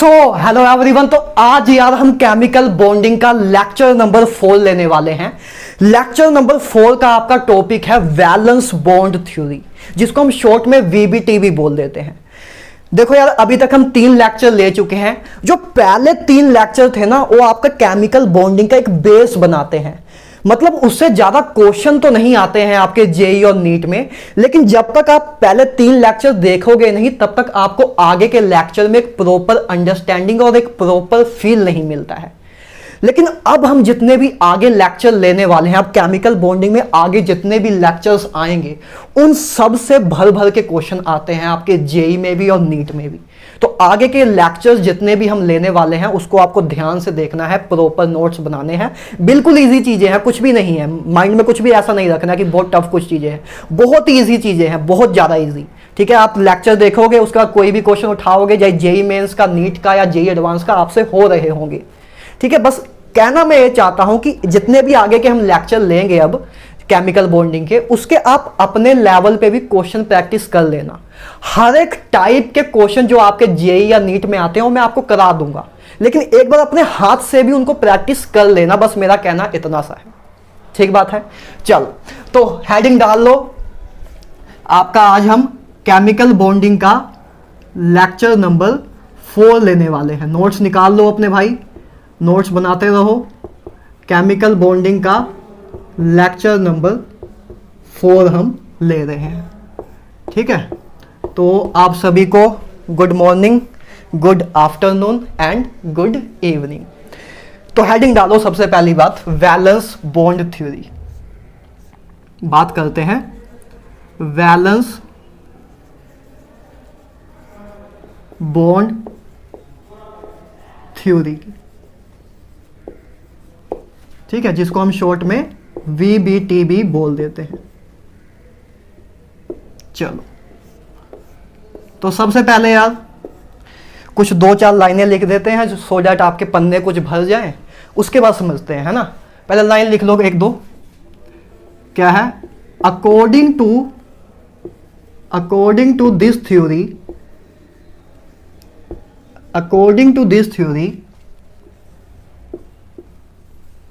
Hello everyone. तो आज यार हम केमिकल बॉन्डिंग का लेक्चर नंबर 4 लेने वाले हैं। लेक्चर नंबर 4 का आपका टॉपिक है वैलेंस बॉन्ड थ्योरी, जिसको हम शॉर्ट में वीबीटी भी बोल देते हैं। देखो यार, अभी तक हम 3 लेक्चर ले चुके हैं। जो पहले 3 लेक्चर थे ना, वो आपका केमिकल बॉन्डिंग का एक बेस बनाते हैं। मतलब उससे ज्यादा क्वेश्चन तो नहीं आते हैं आपके जेई और नीट में, लेकिन जब तक आप पहले 3 लेक्चर देखोगे नहीं, तब तक आपको आगे के लेक्चर में एक प्रॉपर अंडरस्टैंडिंग और एक प्रॉपर फील नहीं मिलता है। लेकिन अब हम जितने भी आगे लेक्चर लेने वाले हैं, अब केमिकल बॉन्डिंग में आगे जितने भी लेक्चर्स आएंगे, उन सब से भर भर के क्वेश्चन आते हैं आपके जेई में भी और नीट में भी। तो आगे के लेक्चर्स जितने भी हम लेने वाले हैं, उसको आपको ध्यान से देखना है, प्रॉपर नोट्स बनाने हैं। बिल्कुल इजी चीजें हैं, कुछ भी नहीं है माइंड में, कुछ भी ऐसा नहीं रखना कि बहुत टफ कुछ चीजें हैं। बहुत ईजी चीजें हैं, बहुत ज्यादा ईजी। ठीक है, आप लेक्चर देखोगे, उसका कोई भी क्वेश्चन उठाओगे, चाहे जेई मेंस का, नीट का या जेई एडवांस का, आपसे हो रहे होंगे। ठीक है, बस कहना मैं ये चाहता हूं कि जितने भी आगे के हम लेक्चर लेंगे अब केमिकल बॉन्डिंग के, उसके आप अपने लेवल पे भी क्वेश्चन प्रैक्टिस कर लेना। हर एक टाइप के क्वेश्चन जो आपके जेई या नीट में आते हैं, वो मैं आपको करा दूंगा, लेकिन एक बार अपने हाथ से भी उनको प्रैक्टिस कर लेना। बस मेरा कहना इतना सा है। ठीक बात है। चलो, तो हेडिंग डाल लो आपका। आज हम केमिकल बॉन्डिंग का लेक्चर नंबर 4 लेने वाले हैं। नोट्स निकाल लो अपने भाई, नोट्स बनाते रहो। केमिकल बॉन्डिंग का लेक्चर नंबर 4 हम ले रहे हैं। ठीक है, तो आप सभी को good morning, good afternoon and good evening. तो हेडिंग डालो। सबसे पहली बात, वैलेंस बॉन्ड थ्योरी। बात करते हैं वैलेंस बॉन्ड थ्योरी की। ठीक है, जिसको हम शॉर्ट में वीबीटी भी बोल देते हैं। चलो, तो सबसे पहले यार कुछ 2-4 लाइनें लिख देते हैं, सो डैट आपके पन्ने कुछ भर जाएं। उसके बाद समझते हैं, है ना। पहले लाइन लिख लो 1-2। क्या है? According to this theory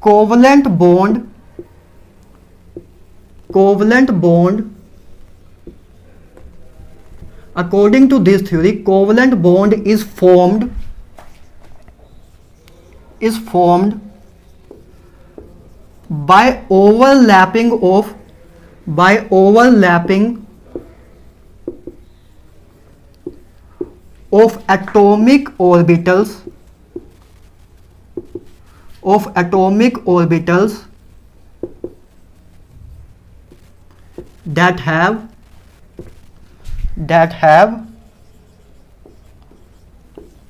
covalent bond according to this theory, covalent bond is formed by overlapping of atomic orbitals that have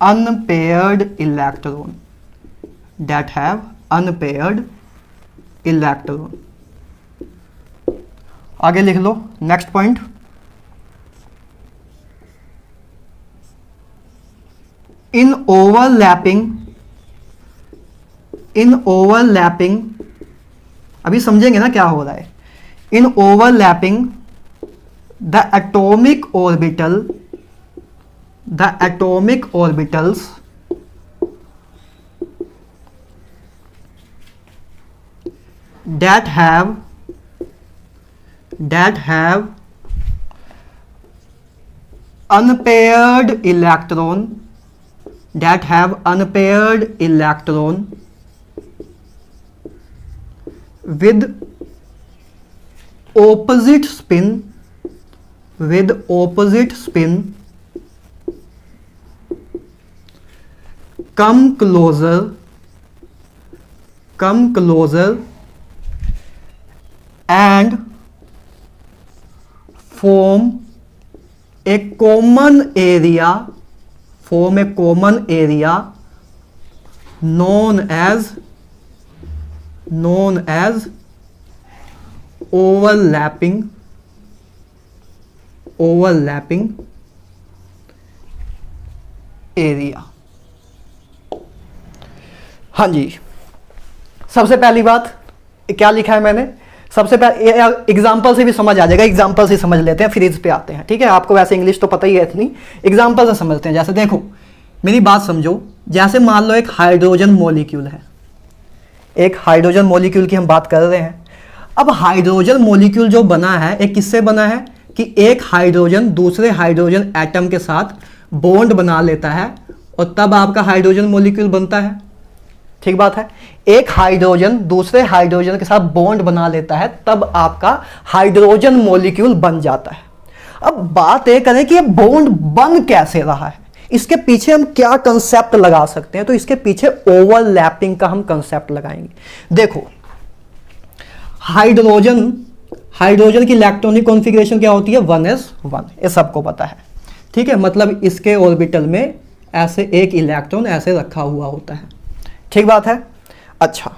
unpaired electron. आगे लिख लो नेक्स्ट पॉइंट। in overlapping, अभी समझेंगे ना क्या हो रहा है। in overlapping the atomic orbitals that have unpaired electron with opposite spin come closer and form a common area known as overlapping area। हाँ जी, सबसे पहली बात क्या लिखा है मैंने, सबसे पहले एग्जाम्पल से भी समझ आ जाएगा, एग्जाम्पल से समझ लेते हैं फिर इस पे आते हैं। ठीक है, आपको वैसे इंग्लिश तो पता ही है इतनी, एग्जाम्पल से समझते हैं। जैसे देखो, मेरी बात समझो, जैसे मान लो एक हाइड्रोजन मॉलिक्यूल है, एक हाइड्रोजन मॉलिक्यूल की हम बात कर रहे हैं। अब हाइड्रोजन मॉलिक्यूल जो बना है एक किससे बना है कि एक हाइड्रोजन दूसरे हाइड्रोजन एटम के साथ बॉन्ड बना लेता है और तब आपका हाइड्रोजन मॉलिक्यूल बनता है। ठीक बात है, एक हाइड्रोजन दूसरे हाइड्रोजन के साथ बॉन्ड बना लेता है तब आपका हाइड्रोजन मॉलिक्यूल बन जाता है। अब बात ये करें कि ये बॉन्ड बन कैसे रहा है, इसके पीछे हम क्या कंसेप्ट लगा सकते हैं, तो इसके पीछे ओवरलैपिंग का हम कंसेप्ट लगाएंगे। देखो हाइड्रोजन की इलेक्ट्रॉनिक कॉन्फ़िगरेशन क्या होती है, 1s1, ये सबको पता है। ठीक है, मतलब इसके ऑर्बिटल में ऐसे एक इलेक्ट्रॉन ऐसे रखा हुआ होता है। ठीक बात है। अच्छा,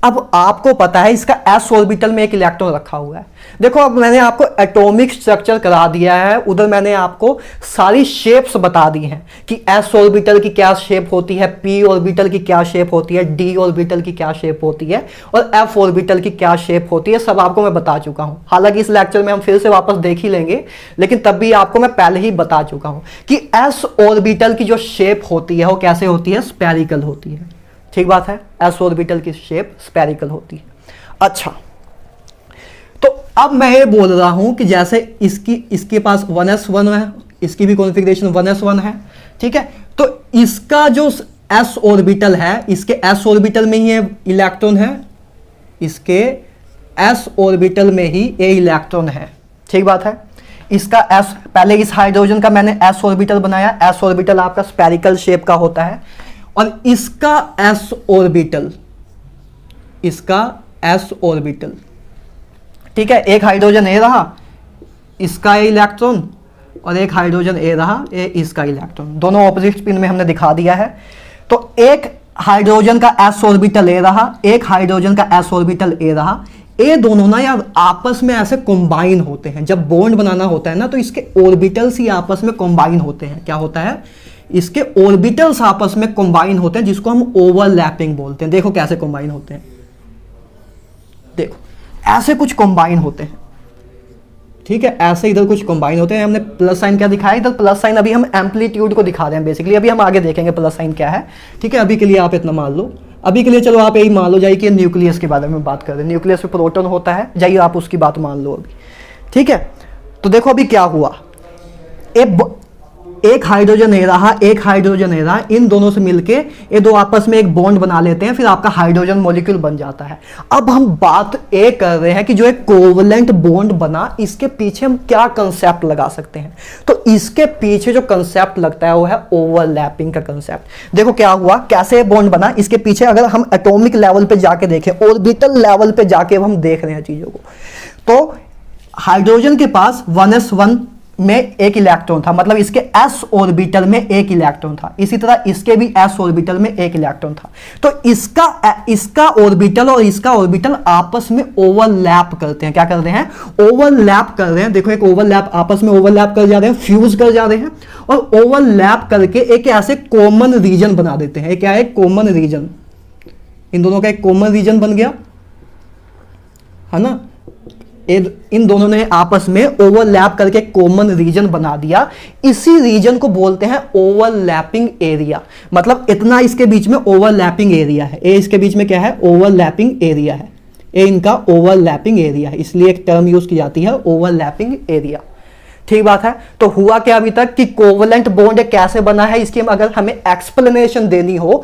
अब आपको पता है इसका s ऑर्बिटल में एक इलेक्ट्रॉन रखा हुआ है। देखो अब मैंने आपको एटॉमिक स्ट्रक्चर करा दिया है, उधर मैंने आपको सारी शेप्स बता दी हैं कि s ऑर्बिटल की क्या शेप होती है, p ऑर्बिटल की क्या शेप होती है, d ऑर्बिटल की क्या शेप होती है और f ऑर्बिटल की क्या शेप होती है, सब आपको मैं बता चुका हूं। हालांकि इस लेक्चर में हम फिर से वापस देख ही लेंगे, लेकिन तब भी आपको मैं पहले ही बता चुका हूं कि s ऑर्बिटल की जो शेप होती है वो कैसे होती है, स्फेरिकल होती है। ठीक बात है, s ऑर्बिटल की शेप स्फेरिकल होती है। अच्छा, तो अब मैं ये बोल रहा हूं कि जैसे इसके पास 1s1 है, इसकी भी कॉन्फ़िगरेशन 1s1 है। ठीक है, तो इसका जो s ऑर्बिटल है, इसके s ऑर्बिटल में ही ये इलेक्ट्रॉन है, इसके s ऑर्बिटल में ही ये इलेक्ट्रॉन है। ठीक बात है, इसका s, पहले इस हाइड्रोजन का मैंने s ऑर्बिटल बनाया, s ऑर्बिटल आपका स्फेरिकल शेप का होता है और इसका s ऑर्बिटल, इसका s ऑर्बिटल, ठीक है, एक हाइड्रोजन ए रहा, इसका इलेक्ट्रॉन, और एक हाइड्रोजन ए रहा, ये इसका इलेक्ट्रॉन, दोनों ऑपोजिट स्पिन में हमने दिखा दिया है। तो एक हाइड्रोजन का s ऑर्बिटल ए रहा, एक हाइड्रोजन का s ऑर्बिटल ए रहा, ये दोनों ना यार आपस में ऐसे कंबाइन होते हैं। जब बॉन्ड बनाना होता है ना तो इसके ऑर्बिटल्स ही आपस में कंबाइन होते हैं। क्या होता है, इसके ऑर्बिटल्स आपस में कंबाइन होते हैं, जिसको हम ओवरलैपिंग बोलते हैं। देखो कैसे कंबाइन होते हैं, देखो ऐसे कुछ कंबाइन होते हैं। ठीक है, ऐसे इधर कुछ कंबाइन होते हैं। हमने प्लस साइन क्या दिखाया, इधर प्लस साइन अभी हम एम्पलीट्यूड को दिखा रहे हैं बेसिकली, अभी हम आगे देखेंगे प्लस साइन क्या है। ठीक है, अभी के लिए आप इतना मान लो, अभी के लिए चलो आप यही मान लो जाइए कि न्यूक्लियस के बारे में बात कर रहे हैं, न्यूक्लियस में प्रोटॉन होता है, जाइए आप उसकी बात मान लो अभी। ठीक है, तो देखो अभी क्या हुआ, एक हाइड्रोजन ए रहा, एक हाइड्रोजन ए रहा, इन दोनों से मिलके ये दो आपस में एक बॉन्ड बना लेते हैं, फिर आपका हाइड्रोजन मॉलिक्यूल बन जाता है। अब हम बात ये कर रहे हैं कि जो एक कोवलेंट बॉन्ड बना, इसके पीछे हम क्या कंसेप्ट लगा सकते हैं। तो इसके पीछे जो कंसेप्ट लगता है वो है ओवरलैपिंग का कंसेप्ट। देखो क्या हुआ, कैसे बॉन्ड बना, इसके पीछे अगर हम एटॉमिक लेवल पे जाके देखें, ऑर्बिटल लेवल पे जाके हम देख रहे हैं चीजों को, तो हाइड्रोजन के पास 1s1 में एक इलेक्ट्रॉन था, मतलब इसके s ऑर्बिटल में एक इलेक्ट्रॉन था। इसी तरह इसके भी s ऑर्बिटल में एक इलेक्ट्रॉन था। तो इसका ऑर्बिटल और इसका ऑर्बिटल आपस में ओवरलैप करते हैं। क्या कर रहे हैं, ओवरलैप कर रहे हैं। देखो एक ओवरलैप, आपस में ओवरलैप कर जा रहे हैं, फ्यूज कर जा रहे हैं, और ओवरलैप करके एक ऐसे कॉमन रीजन बना देते हैं। क्या है, कॉमन रीजन, इन दोनों का एक कॉमन रीजन बन गया है ना। इन दोनों ने आपस में ओवरलैप करके कॉमन रीजन बना दिया। इसी रीजन को बोलते हैं ओवरलैपिंग एरिया। मतलब इतना इसके बीच में ओवरलैपिंग एरिया है, ये इसके बीच में क्या है, ओवरलैपिंग एरिया है, ये इनका ओवरलैपिंग एरिया है, इसलिए एक टर्म यूज की जाती है ओवरलैपिंग एरिया। ठीक बात है। तो हुआ क्या अभी तक कि कोवलेंट बॉन्ड कैसे बना है, इसकी अगर हमें एक्सप्लेनेशन देनी हो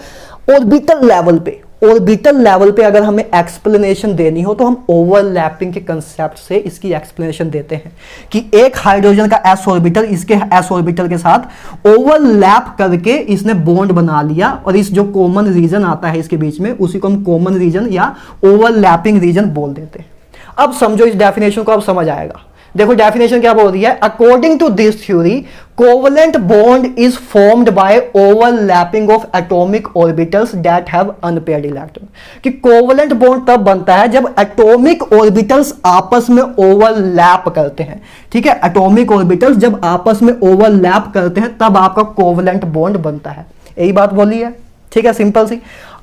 ऑर्बिटल लेवल पे, ऑर्बिटल लेवल पे अगर हमें एक्सप्लेनेशन देनी हो तो हम ओवरलैपिंग के कंसेप्ट से इसकी एक्सप्लेनेशन देते हैं कि एक हाइड्रोजन का s ऑर्बिटल इसके s ऑर्बिटल के साथ ओवरलैप करके इसने बॉन्ड बना लिया, और इस जो कॉमन रीजन आता है इसके बीच में, उसी को हम कॉमन रीजन या ओवरलैपिंग रीजन बोल देते हैं। अब समझो इस डेफिनेशन को, अब समझ आएगा। देखो डेफिनेशन क्या बोल रही है, according to this theory covalent bond is formed by overlapping of atomic orbitals that have unpaired electron. कि कोवलेंट बॉन्ड तब बनता है जब एटॉमिक ऑर्बिटल्स आपस में ओवरलैप करते हैं। ठीक है, एटॉमिक ऑर्बिटल्स जब आपस में ओवरलैप करते हैं तब आपका कोवलेंट बॉन्ड बनता है। यही बात बोली है। ठीक है, सिंपल सी।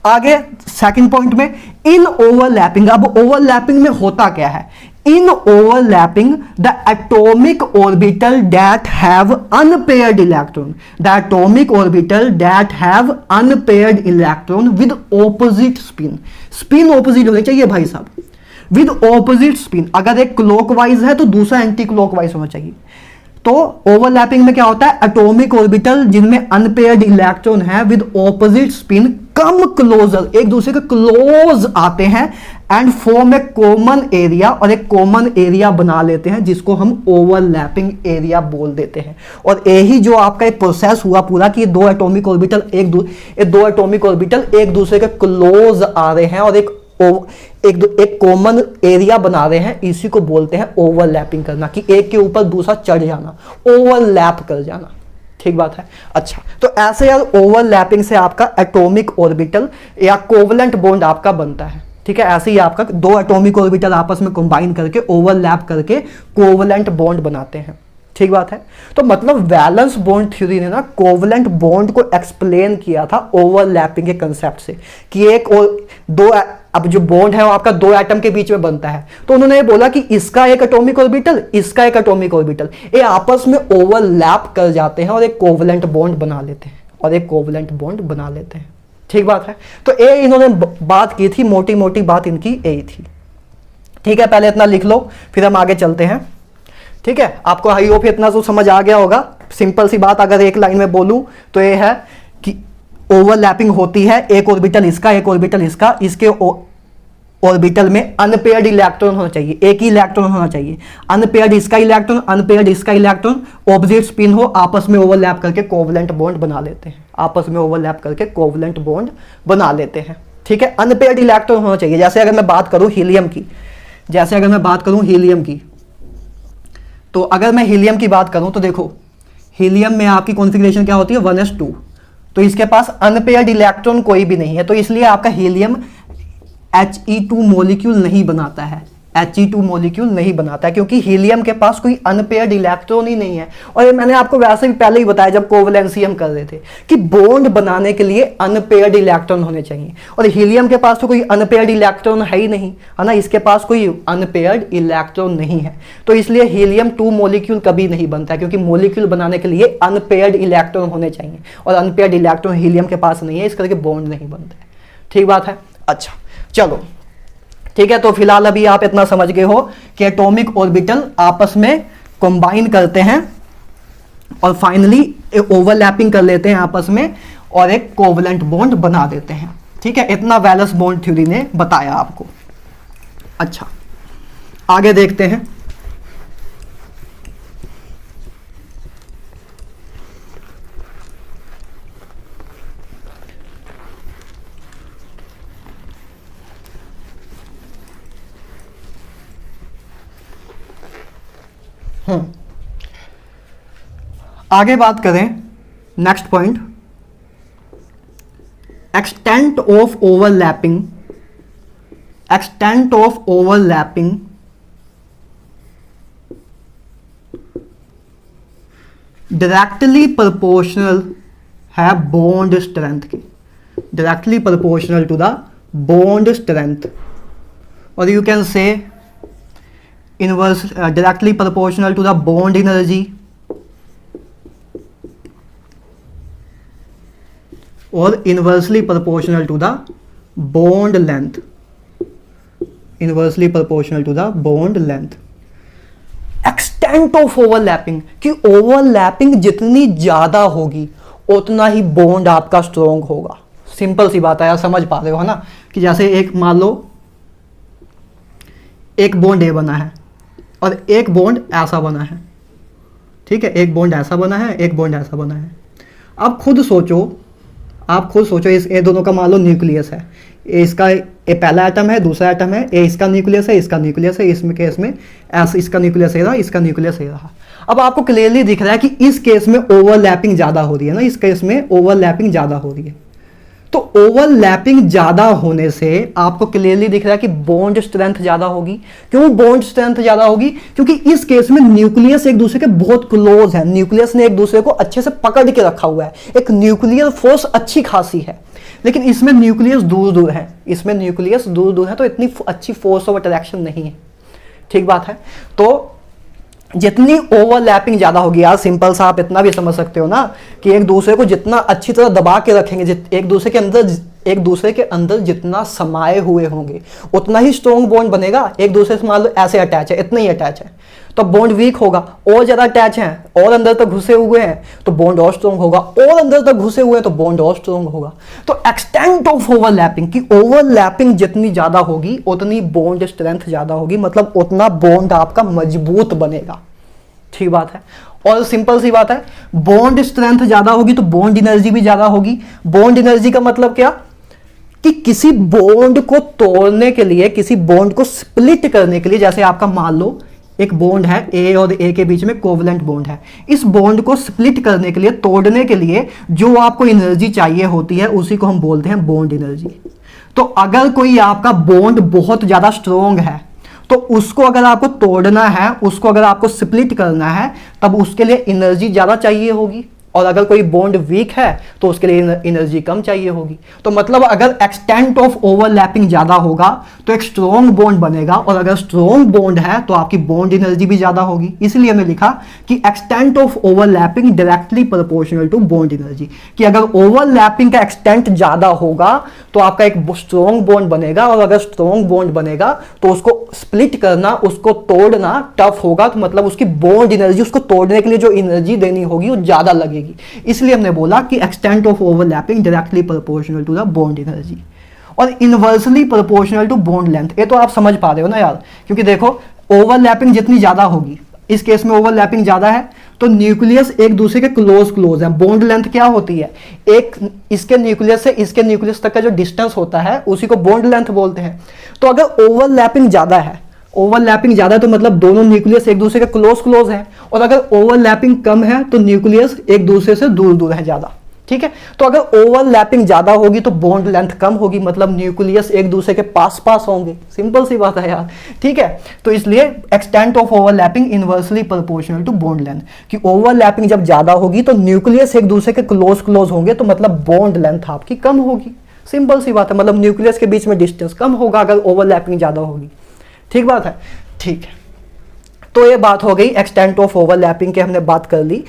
आगे सेकंड पॉइंट में इन ओवरलैपिंग, अब ओवरलैपिंग में होता क्या है, in overlapping the atomic orbital that have unpaired electron, the atomic orbital that have unpaired electron with opposite spin, spin opposite होने चाहिए भाई साहब, with opposite spin, अगर एक क्लॉकवाइज है तो दूसरा एंटी क्लॉकवाइज होना चाहिए। तो ओवरलैपिंग में क्या होता है, एटॉमिक ऑर्बिटल जिनमें अनपेयर्ड इलेक्ट्रॉन है with opposite spin come closer, एक दूसरे के क्लोज आते हैं and form A common area, और एक कॉमन एरिया बना लेते हैं जिसको हम ओवरलैपिंग एरिया बोल देते हैं। और यही जो आपका एक प्रोसेस हुआ पूरा कि दो एटॉमिक ऑर्बिटल एक दूसरे के क्लोज आ रहे हैं और एक कॉमन एरिया बना रहे हैं, इसी को बोलते हैं ओवरलैपिंग करना, कि एक के ऊपर दूसरा चढ़ जाना, ओवरलैप कर जाना। ठीक बात है। अच्छा, तो ऐसे यार ओवरलैपिंग से आपका एटॉमिक ऑर्बिटल या कोवलेंट बॉन्ड आपका बनता है। ठीक है, ऐसे ही आपका दो एटॉमिक ऑर्बिटल आपस में कंबाइन करके ओवरलैप करके कोवलेंट बॉन्ड बनाते हैं। ठीक बात है। तो मतलब वैलेंस बॉन्ड थ्योरी ने ना कोवलेंट बॉन्ड को एक्सप्लेन किया था ओवरलैपिंग के कंसेप्ट से, कि एक और दो, अब जो बॉन्ड है वो आपका दो एटम के बीच में बनता है, तो उन्होंने ये बोला कि इसका एक एटॉमिक ऑर्बिटल, इसका एक एटॉमिक ऑर्बिटल, ये आपस में ओवरलैप कर जाते हैं और एक कोवलेंट बॉन्ड बना लेते हैं, ठीक बात है। तो ये इन्होंने बात की थी, मोटी मोटी बात इनकी यही थी। ठीक है, पहले इतना लिख लो फिर हम आगे चलते हैं। ठीक है, आपको आई होप इतना तो समझ आ गया होगा। सिंपल सी बात अगर एक लाइन में बोलूं तो ये है कि ओवरलैपिंग होती है, एक ऑर्बिटल इसका, एक ऑर्बिटल इसका, इसके ऑर्बिटल में अनपेयर्ड इलेक्ट्रॉन होना चाहिए, एक ही इलेक्ट्रॉन होना चाहिए, अनपेयर्ड इसका इलेक्ट्रॉन, अनपेयर्ड इसका इलेक्ट्रॉन, ऑपोजिट स्पिन हो, आपस में ओवरलैप करके कोवलेंट बॉन्ड बना लेते हैं, ठीक है। अनपेयर्ड इलेक्ट्रॉन होना चाहिए। जैसे अगर मैं बात करूं हीलियम की, तो अगर मैं हीलियम की बात करूं तो देखो हीलियम में आपकी कॉन्फ़िगरेशन क्या होती है, 1s2, तो इसके पास अनपेयर्ड इलेक्ट्रॉन कोई भी नहीं है, तो इसलिए आपका हीलियम He2 मॉलिक्यूल नहीं बनाता है, क्योंकि हीलियम के पास कोई अनपेयर्ड इलेक्ट्रॉन ही नहीं है। और ये मैंने आपको वैसे भी पहले ही बताया जब कोवलेंसी हम कर रहे थे कि बॉन्ड बनाने के लिए अनपेयर्ड इलेक्ट्रॉन होने चाहिए, और हीलियम के पास तो कोई अनपेयर्ड इलेक्ट्रॉन है ही नहीं, है ना, इसके पास कोई अनपेयर्ड इलेक्ट्रॉन नहीं है, तो इसलिए हीलियम 2 मॉलिक्यूल कभी नहीं बनता है, क्योंकि मॉलिक्यूल बनाने के लिए अनपेयर्ड इलेक्ट्रॉन होने चाहिए, और अनपेयर्ड इलेक्ट्रॉन हीलियम के पास नहीं है, इस करके बॉन्ड नहीं बनता है। ठीक बात है। अच्छा चलो ठीक है, तो फिलहाल अभी आप इतना समझ गए हो कि एटॉमिक ऑर्बिटल आपस में कंबाइन करते हैं और फाइनली ओवरलैपिंग कर लेते हैं आपस में और एक कोवलेंट बॉन्ड बना देते हैं। ठीक है, इतना वैलेंस बॉन्ड थ्योरी ने बताया आपको। अच्छा आगे देखते हैं। आगे बात करें next point, extent of overlapping directly proportional है बॉन्ड स्ट्रेंथ के, directly proportional to the bond strength, और you can say inverse directly proportional to the bond energy or inversely proportional to the bond length, extent of overlapping, कि overlapping जितनी ज्यादा होगी उतना ही bond आपका strong होगा। Simple सी बात है यार, समझ पा रहे हो है ना, कि जैसे एक मान लो एक बॉन्ड ए बना है और एक बॉन्ड ऐसा बना है, ठीक है, एक बॉन्ड ऐसा बना है, एक बॉन्ड ऐसा बना है। आप खुद सोचो इस ए दोनों का मान लो न्यूक्लियस है, इसका ए पहला एटम है, दूसरा एटम है, ए इसका न्यूक्लियस है, इसका न्यूक्लियस है, इसमें केस में ऐसा इसका न्यूक्लियस है, इसका न्यूक्लियस है रहा। अब आपको क्लियरली दिख रहा है कि इस केस में ओवरलैपिंग ज्यादा हो रही है ना, इस केस में ओवरलैपिंग ज्यादा हो रही है। तो ओवरलैपिंग ज्यादा होने से आपको क्लियरली दिख रहा है कि बॉन्ड स्ट्रेंथ ज्यादा होगी। क्यों बॉन्ड स्ट्रेंथ ज्यादा होगी? क्योंकि इस केस में न्यूक्लियस एक दूसरे के बहुत क्लोज है, न्यूक्लियस ने एक दूसरे को अच्छे से पकड़ के रखा हुआ है, एक न्यूक्लियर फोर्स अच्छी खासी है। लेकिन इसमें न्यूक्लियस दूर दूर है, तो इतनी अच्छी फोर्स ऑफ अट्रैक्शन नहीं है, ठीक बात है। तो जितनी ओवरलैपिंग ज्यादा होगी यार, सिंपल सा आप इतना भी समझ सकते हो ना कि एक दूसरे को जितना अच्छी तरह दबा के रखेंगे, एक दूसरे के अंदर जितना समाये हुए होंगे उतना ही स्ट्रॉन्ग बॉन्ड बनेगा। एक दूसरे से मान लो ऐसे अटैच है, इतना ही अटैच है तो बॉन्ड वीक होगा। और ज्यादा अटैच है और अंदर तक घुसे हुए हैं तो बॉन्ड और स्ट्रॉन्ग होगा, और अंदर तक घुसे हुए हैं तो बॉन्ड और स्ट्रॉन्ग होगा। तो एक्सटेंट ऑफ ओवरलैपिंग की ओवरलैपिंग जितनी ज्यादा होगी उतनी बॉन्ड स्ट्रेंथ ज्यादा होगी, मतलब उतना बॉन्ड आपका मजबूत बनेगा। ठीक बात है। और सिंपल सी बात है, बॉन्ड स्ट्रेंथ ज्यादा होगी तो बॉन्ड एनर्जी भी ज्यादा होगी। बॉन्ड एनर्जी का मतलब क्या कि किसी बॉन्ड को तोड़ने के लिए, किसी बॉन्ड को स्प्लिट करने के लिए, जैसे आपका मान लो एक बॉन्ड है ए और ए के बीच में कोवलेंट बॉन्ड है, इस बॉन्ड को स्प्लिट करने के लिए, तोड़ने के लिए जो आपको एनर्जी चाहिए होती है उसी को हम बोलते हैं बॉन्ड एनर्जी। तो अगर कोई आपका बॉन्ड बहुत ज्यादा स्ट्रॉन्ग है तो उसको अगर आपको तोड़ना है, उसको अगर आपको स्प्लिट करना है, तब उसके लिए एनर्जी ज्यादा चाहिए होगी। और अगर कोई बॉन्ड वीक है तो उसके लिए एनर्जी कम चाहिए होगी। तो मतलब अगर एक्सटेंट ऑफ ओवरलैपिंग ज्यादा होगा तो एक स्ट्रॉन्ग बॉन्ड बनेगा, और अगर स्ट्रॉन्ग बॉन्ड है तो आपकी बॉन्ड एनर्जी भी ज्यादा होगी। इसलिए हमने लिखा कि extent of overlapping directly proportional to bond energy, कि अगर ओवरलैपिंग का एक्सटेंट ज्यादा होगा तो आपका एक स्ट्रॉन्ग बॉन्ड बनेगा, और अगर स्ट्रॉन्ग बॉन्ड बनेगा तो उसको स्प्लिट करना, उसको तोड़ना टफ होगा। तो मतलब उसकी बॉन्ड एनर्जी, उसको तोड़ने के लिए जो एनर्जी देनी होगी वो ज्यादा लगेगी। इसलिए हमने बोला कि extent of overlapping directly proportional to the bond energy, और inversely proportional to bond length. ये तो आप समझ पा रहे हो ना यार, क्योंकि देखो ओवरलैपिंग जितनी ज्यादा होगी, इस केस में ओवरलैपिंग ज्यादा है तो न्यूक्लियस एक दूसरे के क्लोज है। बॉन्ड लेंथ क्या होती है, एक इसके न्यूक्लियस से इसके न्यूक्लियस तक का जो डिस्टेंस होता है उसी को बॉन्ड लेंथ बोलते हैं। तो अगर ओवरलैपिंग ज्यादा है, ओवरलैपिंग ज्यादा तो मतलब दोनों न्यूक्लियस एक दूसरे के क्लोज है, और अगर ओवरलैपिंग कम है तो न्यूक्लियस एक दूसरे से दूर है ज्यादा। ठीक है। तो अगर ओवरलैपिंग ज्यादा होगी तो बॉन्ड लेंथ कम होगी, मतलब न्यूक्लियस एक दूसरे के पास होंगे। सिंपल सी बात है यार। ठीक है। तो इसलिए extent of overlapping inversely proportional to bond length, कि ओवरलैपिंग जब ज्यादा होगी तो न्यूक्लियस एक दूसरे के क्लोज होंगे, तो मतलब बॉन्ड लेंथ आपकी कम होगी। सिंपल सी बात है, मतलब न्यूक्लियस के बीच में डिस्टेंस कम होगा अगर ओवरलैपिंग ज्यादा होगी। ठीक बात है। ठीक है। तो ये बात हो गई एक्सटेंट ऑफ ओवरलैपिंग की, हमने बात कर ली।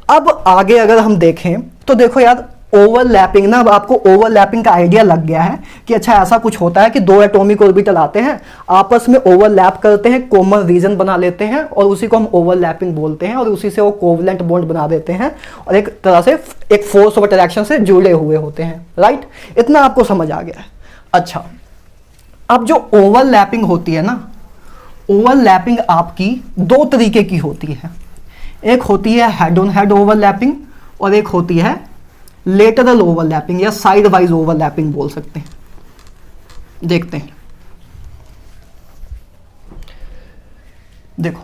अब आगे अगर हम देखें तो देखो यार, ओवरलैपिंग ना, अब आपको ओवरलैपिंग का आइडिया लग गया है कि अच्छा ऐसा कुछ होता है कि दो एटॉमिक ऑर्बिटल आते हैं, आपस में ओवरलैप करते हैं, कॉमन रीजन बना लेते हैं, और उसी को हम ओवरलैपिंग बोलते हैं, और उसी से वो कोवलेंट बॉन्ड बना देते हैं, और एक तरह से एक फोर्स ऑफ अट्रैक्शन से जुड़े हुए होते हैं। राइट। इतना आपको समझ आ गया है। अच्छा, अब जो ओवरलैपिंग होती है ना, ओवरलैपिंग आपकी दो तरीके की होती है। एक होती है हेड ऑन हेड ओवरलैपिंग, और एक होती है लेटरल ओवरलैपिंग, या साइड वाइज ओवरलैपिंग बोल सकते हैं। देखते हैं। देखो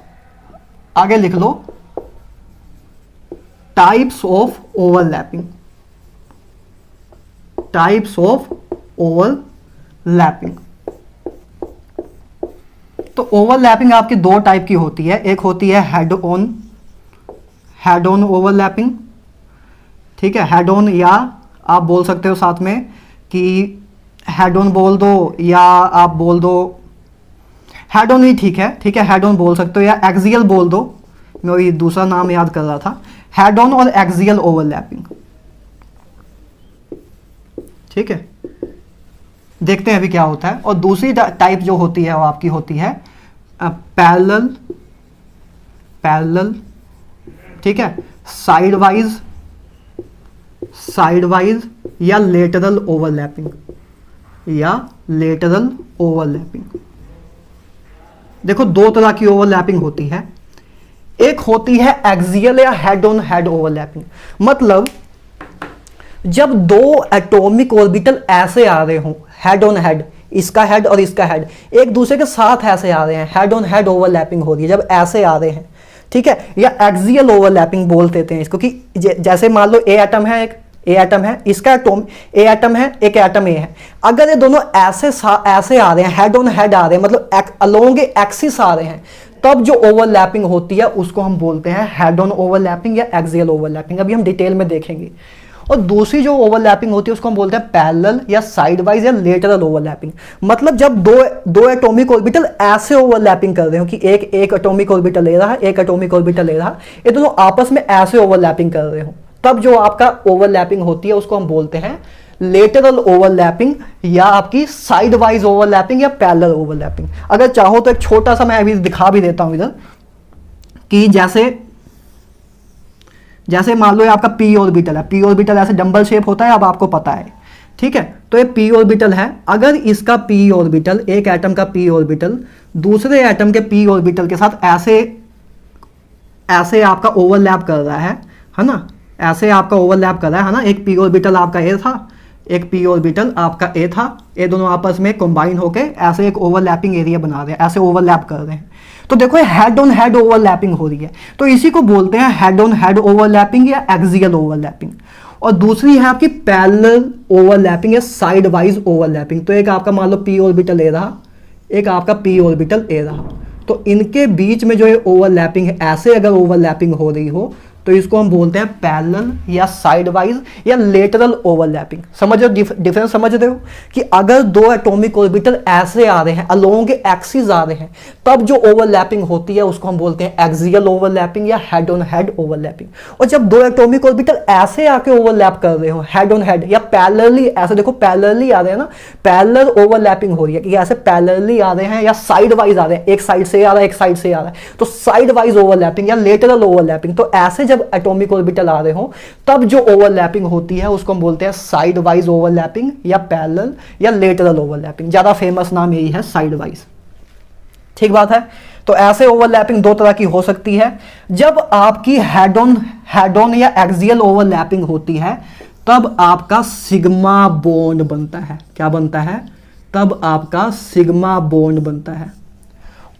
आगे लिख लो, types of overlapping, types of overlapping. तो ओवरलैपिंग आपकी दो टाइप की होती है। एक होती है हेड ऑन ओवरलैपिंग। ठीक है। हेड ऑन, या आप बोल सकते हो साथ में कि हेड ऑन बोल दो, या आप बोल दो हेड ऑन ही ठीक है। ठीक है, हेड ऑन बोल सकते हो, या एक्सियल बोल दो। मैं वही दूसरा नाम याद कर रहा था, हेड ऑन और एक्सियल ओवरलैपिंग। ठीक है। देखते हैं अभी क्या होता है। और दूसरी टाइप जो होती है वो आपकी होती है पैरेलल। ठीक है। साइड वाइज या लेटरल ओवरलैपिंग, देखो दो तरह की ओवरलैपिंग होती है। एक होती है एक्सियल या हेड ऑन हेड ओवरलैपिंग, मतलब जब दो एटॉमिक ऑर्बिटल ऐसे आ रहे हों हेड ऑन हेड, इसका हेड और इसका हेड एक दूसरे के साथ ऐसे आ रहे हैं, हेड ऑन हेड ओवरलैपिंग हो रही है जब ऐसे आ रहे हैं। ठीक है। या एक्सियल ओवरलैपिंग बोल देते हैं इसको, कि जैसे मान लो ए एटम है, एक ए एटम है, इसका एटॉम ए एटम है, एक एटम ए है। अगर ये दोनों ऐसे आ रहे हैं, हेड ऑन हेड आ रहे हैं, मतलब अलोंग एक्सिस आ रहे हैं, तब जो ओवरलैपिंग होती है उसको हम बोलते हैं हेड ऑन ओवरलैपिंग या एक्सियल ओवरलैपिंग। अभी हम डिटेल में देखेंगे। और दूसरी जो ओवरलैपिंग होती है उसको हम बोलते हैं पैरेलल या साइड वाइज या लेटरल ओवरलैपिंग। मतलब जब दो एटॉमिक ऑर्बिटल ऐसे ओवरलैपिंग कर रहे हो कि एक एटॉमिक ऑर्बिटल ले रहा है, एक एटॉमिक ऑर्बिटल ले रहा, ये दोनों आपस में ऐसे ओवरलैपिंग कर रहे हो, तब जो आपका ओवरलैपिंग होती है उसको हम बोलते हैं लेटरल ओवरलैपिंग या आपकी साइड वाइज ओवरलैपिंग या पैरेलल ओवरलैपिंग। अगर चाहो तो एक छोटा सा मैं अभी दिखा भी देता हूं इधर कि जैसे मान लो ये आपका पी ऑर्बिटल है, पी ऑर्बिटल ऐसे डंबल शेप होता है, अब आपको पता है, ठीक है। तो ये पी ऑर्बिटल है, अगर इसका पी ऑर्बिटल, एक एटम का पी ऑर्बिटल दूसरे एटम के पी ऑर्बिटल के साथ ऐसे आपका ओवरलैप कर रहा है ना, ऐसे आपका ओवरलैप कर रहा है ना, एक पी ऑर्बिटल आपका ए था, एक पी ऑर्बिटल आपका ए था, ये दोनों आपस में कंबाइन होके ऐसे एक ओवरलैपिंग एरिया बना रहे हैं, ऐसे ओवरलैप कर रहे हैं। तो देखो ये हेड ऑन हेड ओवरलैपिंग हो रही है, तो इसी को बोलते हैं हेड ऑन हेड ओवरलैपिंग या एक्सियल ओवरलैपिंग। और दूसरी है आपकी पैरेलल ओवरलैपिंग या साइड वाइज ओवरलैपिंग। तो एक आपका मान लो पी ऑर्बिटल ए रहा, एक आपका पी ऑर्बिटल ए रहा, तो इनके बीच में जो ये ओवरलैपिंग है, ऐसे अगर ओवरलैपिंग हो रही हो तो इसको हम बोलते हैं पैरेलल या साइड वाइज या लेटरल ओवरलैपिंग। समझ रहे हो डिफरेंस, समझ रहे हो कि अगर दो एटॉमिक ऑर्बिटल ऐसे आ रहे हैं, अलोंग एक्सिस आ रहे हैं, तब जो ओवरलैपिंग होती है उसको हम बोलते हैं एक्सियल ओवरलैपिंग या हेड ऑन हेड ओवरलैपिंग। और जब दो एटॉमिक ऑर्बिटल ऐसे आके ओवरलैप कर रहे हो हेड ऑन हेड या पैरेलली, ऐसे देखो पैरेलली आ रहे हैं ना, पैरेलल ओवरलैपिंग हो रही है कि ऐसे पैरेलली आ रहे हैं या साइड वाइज आ रहे हैं, एक साइड से आ रहा है एक साइड से आ रहा है, तो साइड वाइज ओवरलैपिंग या लेटरल ओवरलैपिंग। तो ऐसे जब एटॉमिक ऑर्बिटल आ रहे हो तब जो ओवरलैपिंग होती है उसको हम बोलते हैं साइड वाइज ओवरलैपिंग या पैरेलल या लेटरल ओवरलैपिंग। ज्यादा फेमस नाम यही है साइड वाइज, ठीक बात है। तो ऐसे ओवरलैपिंग दो तरह की हो सकती है। जब आपकी हेड ऑन या एक्सियल ओवरलैपिंग होती है तब आपका सिग्मा बॉन्ड बनता है। क्या बनता है? तब आपका सिग्मा बॉन्ड बनता है।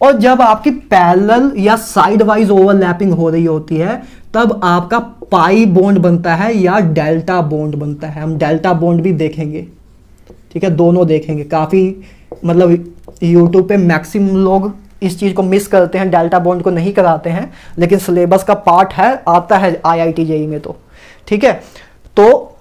और जब आपकी पैरेलल या साइड वाइज ओवरलैपिंग हो रही होती है तब आपका पाई बॉन्ड बनता है या डेल्टा बॉन्ड बनता है। हम डेल्टा बॉन्ड भी देखेंगे, ठीक है, दोनों देखेंगे। काफी मतलब यूट्यूब पे मैक्सिमम लोग इस चीज को मिस करते हैं, डेल्टा बॉन्ड को नहीं कराते हैं, लेकिन सिलेबस का पार्ट है, आता है IIT JEE में, तो ठीक है। तो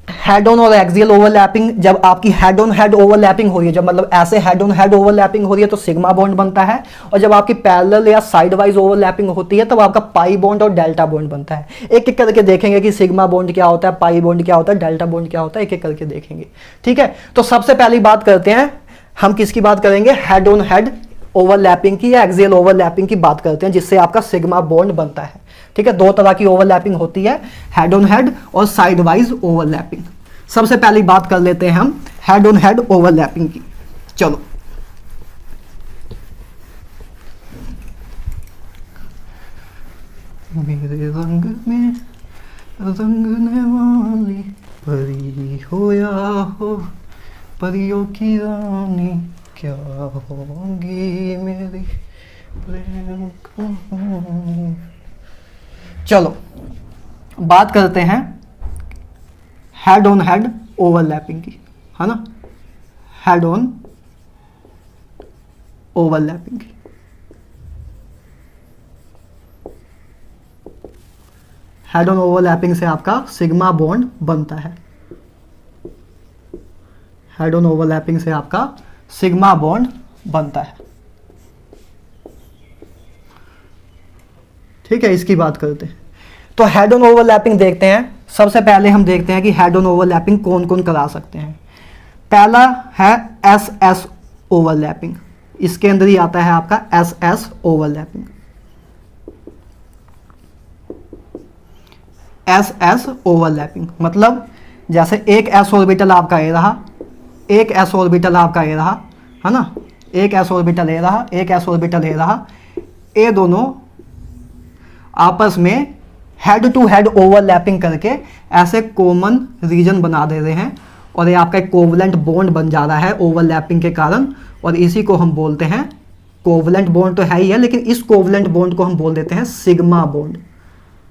हेड ऑन और एक्सियल ओवरलैपिंग, जब आपकी हेड ऑन हेड ओवरलैपिंग हो रही है, जब मतलब ऐसे हेड ऑन हेड ओवरलैपिंग हो रही है तो सिग्मा बॉन्ड बनता है। और जब आपकी पैरेलल या साइड वाइज ओवरलैपिंग होती है तब आपका पाई बॉन्ड और डेल्टा बॉन्ड बनता है। एक एक करके देखेंगे कि सिग्मा बॉन्ड क्या होता है, पाई बॉन्ड क्या होता है, डेल्टा बॉन्ड क्या होता है, एक एक करके देखेंगे, ठीक है। तो सबसे पहली बात करते हैं, हम किसकी बात करेंगे? हेड ऑन हेड ओवरलैपिंग की या एक्सियल ओवरलैपिंग की बात करते हैं, जिससे आपका सिग्मा बॉन्ड बनता है, ठीक है। दो तरह की ओवरलैपिंग होती है, हेड ऑन हेड और साइड वाइज ओवरलैपिंग। सबसे पहली बात कर लेते हैं हम हेड ऑन हेड ओवरलैपिंग की। चलो, मेरे रंग में रंगने वाली परी हो या हो परियों की रानी, क्या होंगी मेरी प्रेम कहानी। चलो बात करते हैं हेड ऑन हेड ओवरलैपिंग की, है ना, हेड ऑन ओवरलैपिंग की। हेड ऑन ओवरलैपिंग से आपका सिग्मा बॉन्ड बनता है। हेड ऑन ओवरलैपिंग से आपका सिग्मा बॉन्ड बनता है, ठीक है। इसकी बात करते हैं तो हेड ऑन ओवरलैपिंग देखते हैं। सबसे पहले हम देखते हैं कि हेड ऑन ओवरलैपिंग कौन कौन करा सकते हैं। पहला है SS ओवरलैपिंग, इसके अंदर ही आता है आपका SS ओवरलैपिंग। SS ओवरलैपिंग मतलब जैसे एक S ऑर्बिटल आपका ए रहा, एक S ऑर्बिटल आपका ए रहा, है ना, एक S ऑर्बिटल ए रहा, एक S ऑर्बिटल ए रहा, ये दोनों आपस में हेड टू हेड ओवरलैपिंग करके ऐसे कॉमन रीजन बना दे रहे हैं और ये आपका एक कोवलेंट बॉन्ड बन जा रहा है ओवरलैपिंग के कारण, और इसी को हम बोलते हैं, कोवलेंट बॉन्ड तो है ही है, लेकिन इस कोवलेंट बॉन्ड को हम बोल देते हैं सिग्मा बॉन्ड।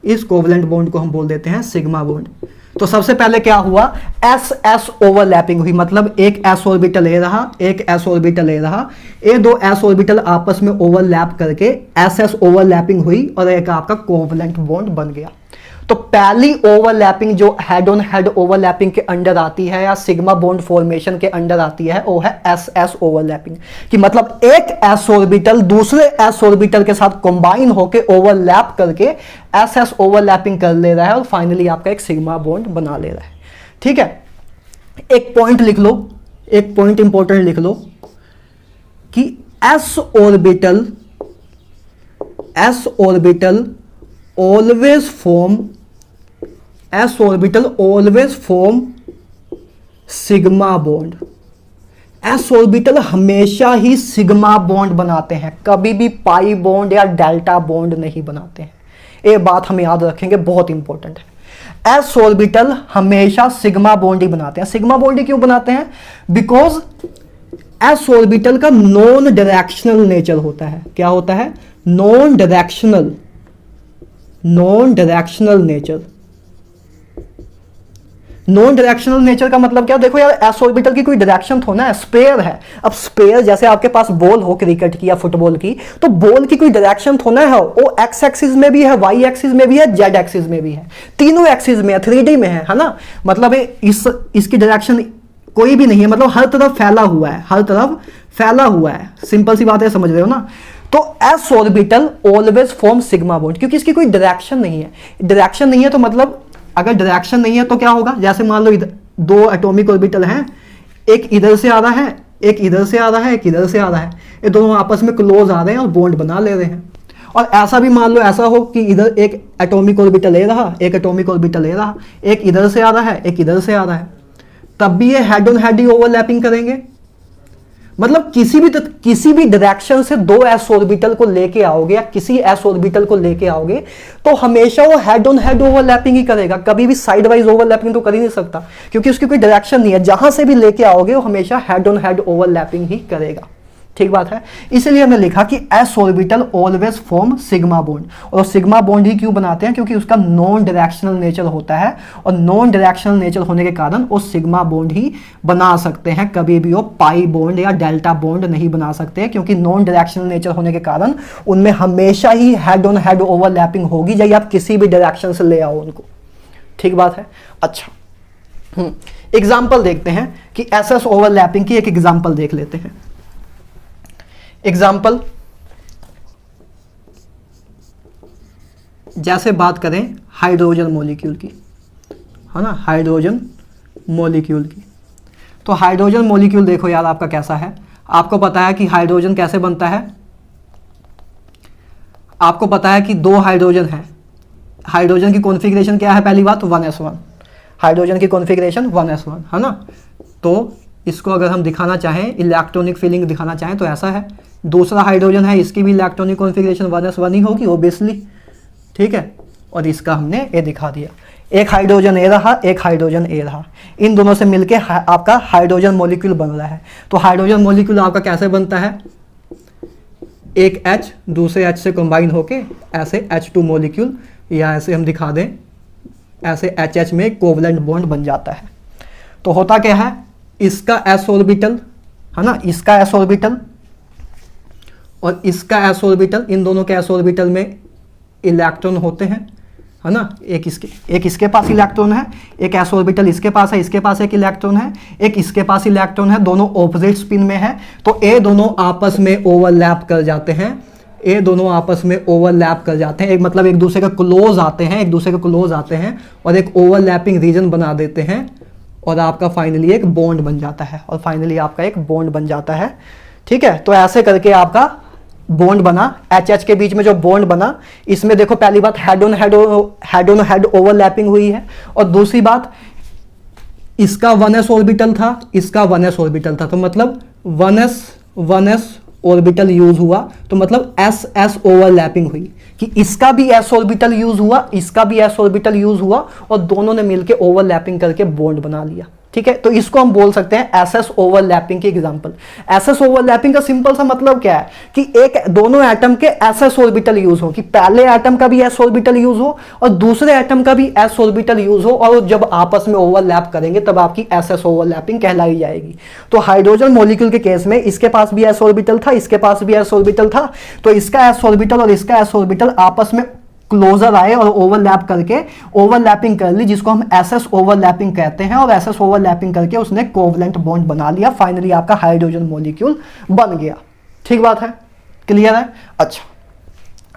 इस कोवलेंट बॉन्ड को हम बोल देते हैं सिग्मा बॉन्ड। तो सबसे पहले क्या हुआ? SS ओवरलैपिंग हुई, मतलब एक S ऑर्बिटल ए रहा, एक S ऑर्बिटल ए रहा, ये दो S ऑर्बिटल आपस में ओवरलैप करके SS ओवरलैपिंग हुई और एक आपका कोवलेंट बॉन्ड बन गया। तो पहली ओवरलैपिंग जो हेड ऑन हेड ओवरलैपिंग के अंडर आती है या सिग्मा बॉन्ड फॉर्मेशन के अंडर आती है वो है एस एस ओवरलैपिंग, कि मतलब एक एस ऑर्बिटल दूसरे एस ऑर्बिटल के साथ कंबाइन होकर ओवरलैप करके एस एस ओवरलैपिंग कर ले रहा है और फाइनली आपका एक सिग्मा बॉन्ड बना ले रहा है। ठीक है, एक पॉइंट लिख लो, एक पॉइंट इंपॉर्टेंट लिख लो कि S orbital always form sigma bond. S orbital हमेशा ही सिग्मा बॉन्ड बनाते हैं, कभी भी पाई बॉन्ड या डेल्टा बॉन्ड नहीं बनाते हैं। ये बात हम याद रखेंगे, बहुत इंपॉर्टेंट है। एस ऑर्बिटल हमेशा सिग्मा बॉन्ड ही बनाते हैं। सिग्मा बॉन्ड ही क्यों बनाते हैं? बिकॉज एस ऑर्बिटल का नॉन डायरेक्शनल नेचर होता है। क्या होता है? Non directional nature. Non directional nature का मतलब क्या? देखो यार, एस ऑर्बिटल की कोई डायरेक्शन तो ना है, स्पेयर है। अब स्पेयर जैसे आपके पास बॉल हो क्रिकेट की या फुटबॉल की, तो बॉल की कोई डायरेक्शन तो ना है, वो एक्स एक्सिस में भी है, वाई एक्सिस में भी है, जेड एक्सिस में भी है, तीनों एक्सिस में है, 3D में है ना। मतलब इसकी डायरेक्शन कोई भी नहीं है, मतलब हर तरफ फैला हुआ है, हर तरफ फैला हुआ है। सिंपल सी बात है, समझ रहे हो ना। तो S orbital always form sigma bond, क्योंकि इसकी कोई डायरेक्शन नहीं है। डायरेक्शन नहीं है तो मतलब अगर डायरेक्शन नहीं है तो क्या होगा? जैसे मान लो दो एटॉमिक ऑर्बिटल हैं, एक इधर से आ रहा है, एक इधर से आ रहा है, एक इधर से आ रहा है, ये दोनों आपस में क्लोज आ रहे हैं और बॉन्ड बना ले रहे हैं। और ऐसा भी मान लो ऐसा हो कि इधर एक एटॉमिक ऑर्बिटल ले रहा, एक एटॉमिक ऑर्बिटल ले रहा, एक इधर से आ रहा है, एक इधर से आ रहा है, तब भी ये head on head he overlapping करेंगे। मतलब किसी भी डायरेक्शन से दो एस ऑर्बिटल को लेके आओगे या किसी एस ऑर्बिटल को लेके आओगे तो हमेशा वो हेड ऑन हेड ओवरलैपिंग ही करेगा, कभी भी साइड वाइज ओवरलैपिंग तो कर ही नहीं सकता, क्योंकि उसकी कोई डायरेक्शन नहीं है। जहां से भी लेके आओगे वो हमेशा हेड ऑन हेड ओवरलैपिंग ही करेगा। ठीक बात है। इसलिए हमने लिखा कि S orbital always form sigma bond. और सिग्मा बॉन्ड ही क्यों बनाते हैं? क्योंकि उसका नॉन डायरेक्शनल नेचर होता है, और नॉन डायरेक्शनल नेचर होने के कारण वो सिग्मा बॉन्ड ही बना सकते हैं, कभी भी वो पाई बॉन्ड या डेल्टा बॉन्ड नहीं बना सकते, क्योंकि नॉन डायरेक्शनल नेचर होने के कारण उनमें हमेशा ही हेड ऑन हेड ओवरलैपिंग होगी, चाहे आप किसी भी डायरेक्शन से ले आओ उनको। ठीक बात है। अच्छा, एग्जाम्पल देखते हैं कि एस एस ओवरलैपिंग की एक एग्जाम्पल देख लेते हैं। एग्जाम्पल, जैसे बात करें हाइड्रोजन मॉलिक्यूल की, है ना, हाइड्रोजन मॉलिक्यूल की, तो हाइड्रोजन मॉलिक्यूल देखो यार आपका कैसा है। आपको पता है कि हाइड्रोजन कैसे बनता है? आपको पता है कि दो हाइड्रोजन है। हाइड्रोजन की कॉन्फ़िगरेशन क्या है? पहली बात 1s1, हाइड्रोजन की कॉन्फ़िगरेशन 1s1, है ना। तो इसको अगर हम दिखाना चाहें, इलेक्ट्रॉनिक फीलिंग दिखाना चाहें तो ऐसा है। दूसरा हाइड्रोजन है, इसकी भी इलेक्ट्रॉनिक कॉन्फ़िगरेशन 1s1 ही होगी ऑब्वियसली। ठीक है, और इसका हमने ए दिखा दिया। एक हाइड्रोजन ए रहा, एक हाइड्रोजन ए रहा, इन दोनों से मिलके आपका हाइड्रोजन मॉलिक्यूल बन रहा है। तो हाइड्रोजन मॉलिक्यूल आपका कैसे बनता है? एक H दूसरे H से कंबाइन होके ऐसे H2 मॉलिक्यूल, या ऐसे हम दिखा दें, ऐसे HH में कोवलेंट बॉन्ड बन जाता है। तो होता क्या है? इसका s ऑर्बिटल, है ना, इसका s ऑर्बिटल और इसका s ऑर्बिटल, इन दोनों के s ऑर्बिटल में इलेक्ट्रॉन होते हैं, है ना। एक इसके पास इलेक्ट्रॉन है, एक s ऑर्बिटल इसके पास है, इसके पास एक इलेक्ट्रॉन है, एक इसके पास इलेक्ट्रॉन है, दोनों ऑपोजिट स्पिन में है। तो ये दोनों आपस में ओवरलैप कर जाते हैं, ये दोनों आपस में ओवरलैप कर जाते हैं, एक मतलब एक दूसरे के क्लोज आते हैं, एक दूसरे के क्लोज आते हैं और एक ओवरलैपिंग रीजन बना देते हैं, और आपका फाइनली एक बॉन्ड बन जाता है, और फाइनली आपका एक बॉन्ड बन जाता है। ठीक है, तो ऐसे करके आपका बॉन्ड बना, एच के बीच में जो बॉन्ड बना, इसमें देखो पहली बात हेड ऑन हेड ओवरलैपिंग हुई है, और दूसरी बात इसका 1s ऑर्बिटल था, इसका 1s ऑर्बिटल था, तो मतलब 1s ऑर्बिटल यूज हुआ, तो मतलब s ओवरलैपिंग हुई, कि इसका भी s ऑर्बिटल यूज हुआ, इसका भी s ऑर्बिटल यूज हुआ, और दोनों ने मिलकर ओवरलैपिंग करके बॉन्ड बना लिया। ठीक है, तो इसको हम बोल सकते हैं एसएस ओवरलैपिंग की एग्जांपल। एसएस ओवरलैपिंग का सिंपल सा मतलब क्या है कि एक दोनों एटम के एसएस ऑर्बिटल यूज हो, कि पहले एटम का भी एस ऑर्बिटल यूज हो और दूसरे एटम का भी एस ऑर्बिटल यूज हो, और जब आपस में ओवरलैप करेंगे तब आपकी एसएस ओवरलैपिंग कहलाई जाएगी। तो हाइड्रोजन मॉलिक्यूल के केस में इसके पास भी एस ऑर्बिटल था, इसके पास भी एस ऑर्बिटल था, तो इसका एस ऑर्बिटल और इसका एस ऑर्बिटल आपस में क्लोजर आए और ओवरलैप करके ओवरलैपिंग कर ली, जिसको हम एसएस ओवरलैपिंग कहते हैं, और एसएस ओवरलैपिंग करके उसने कोवलेंट बॉन्ड बना लिया, फाइनली आपका हाइड्रोजन मॉलिक्यूल बन गया। ठीक बात है, क्लियर है। अच्छा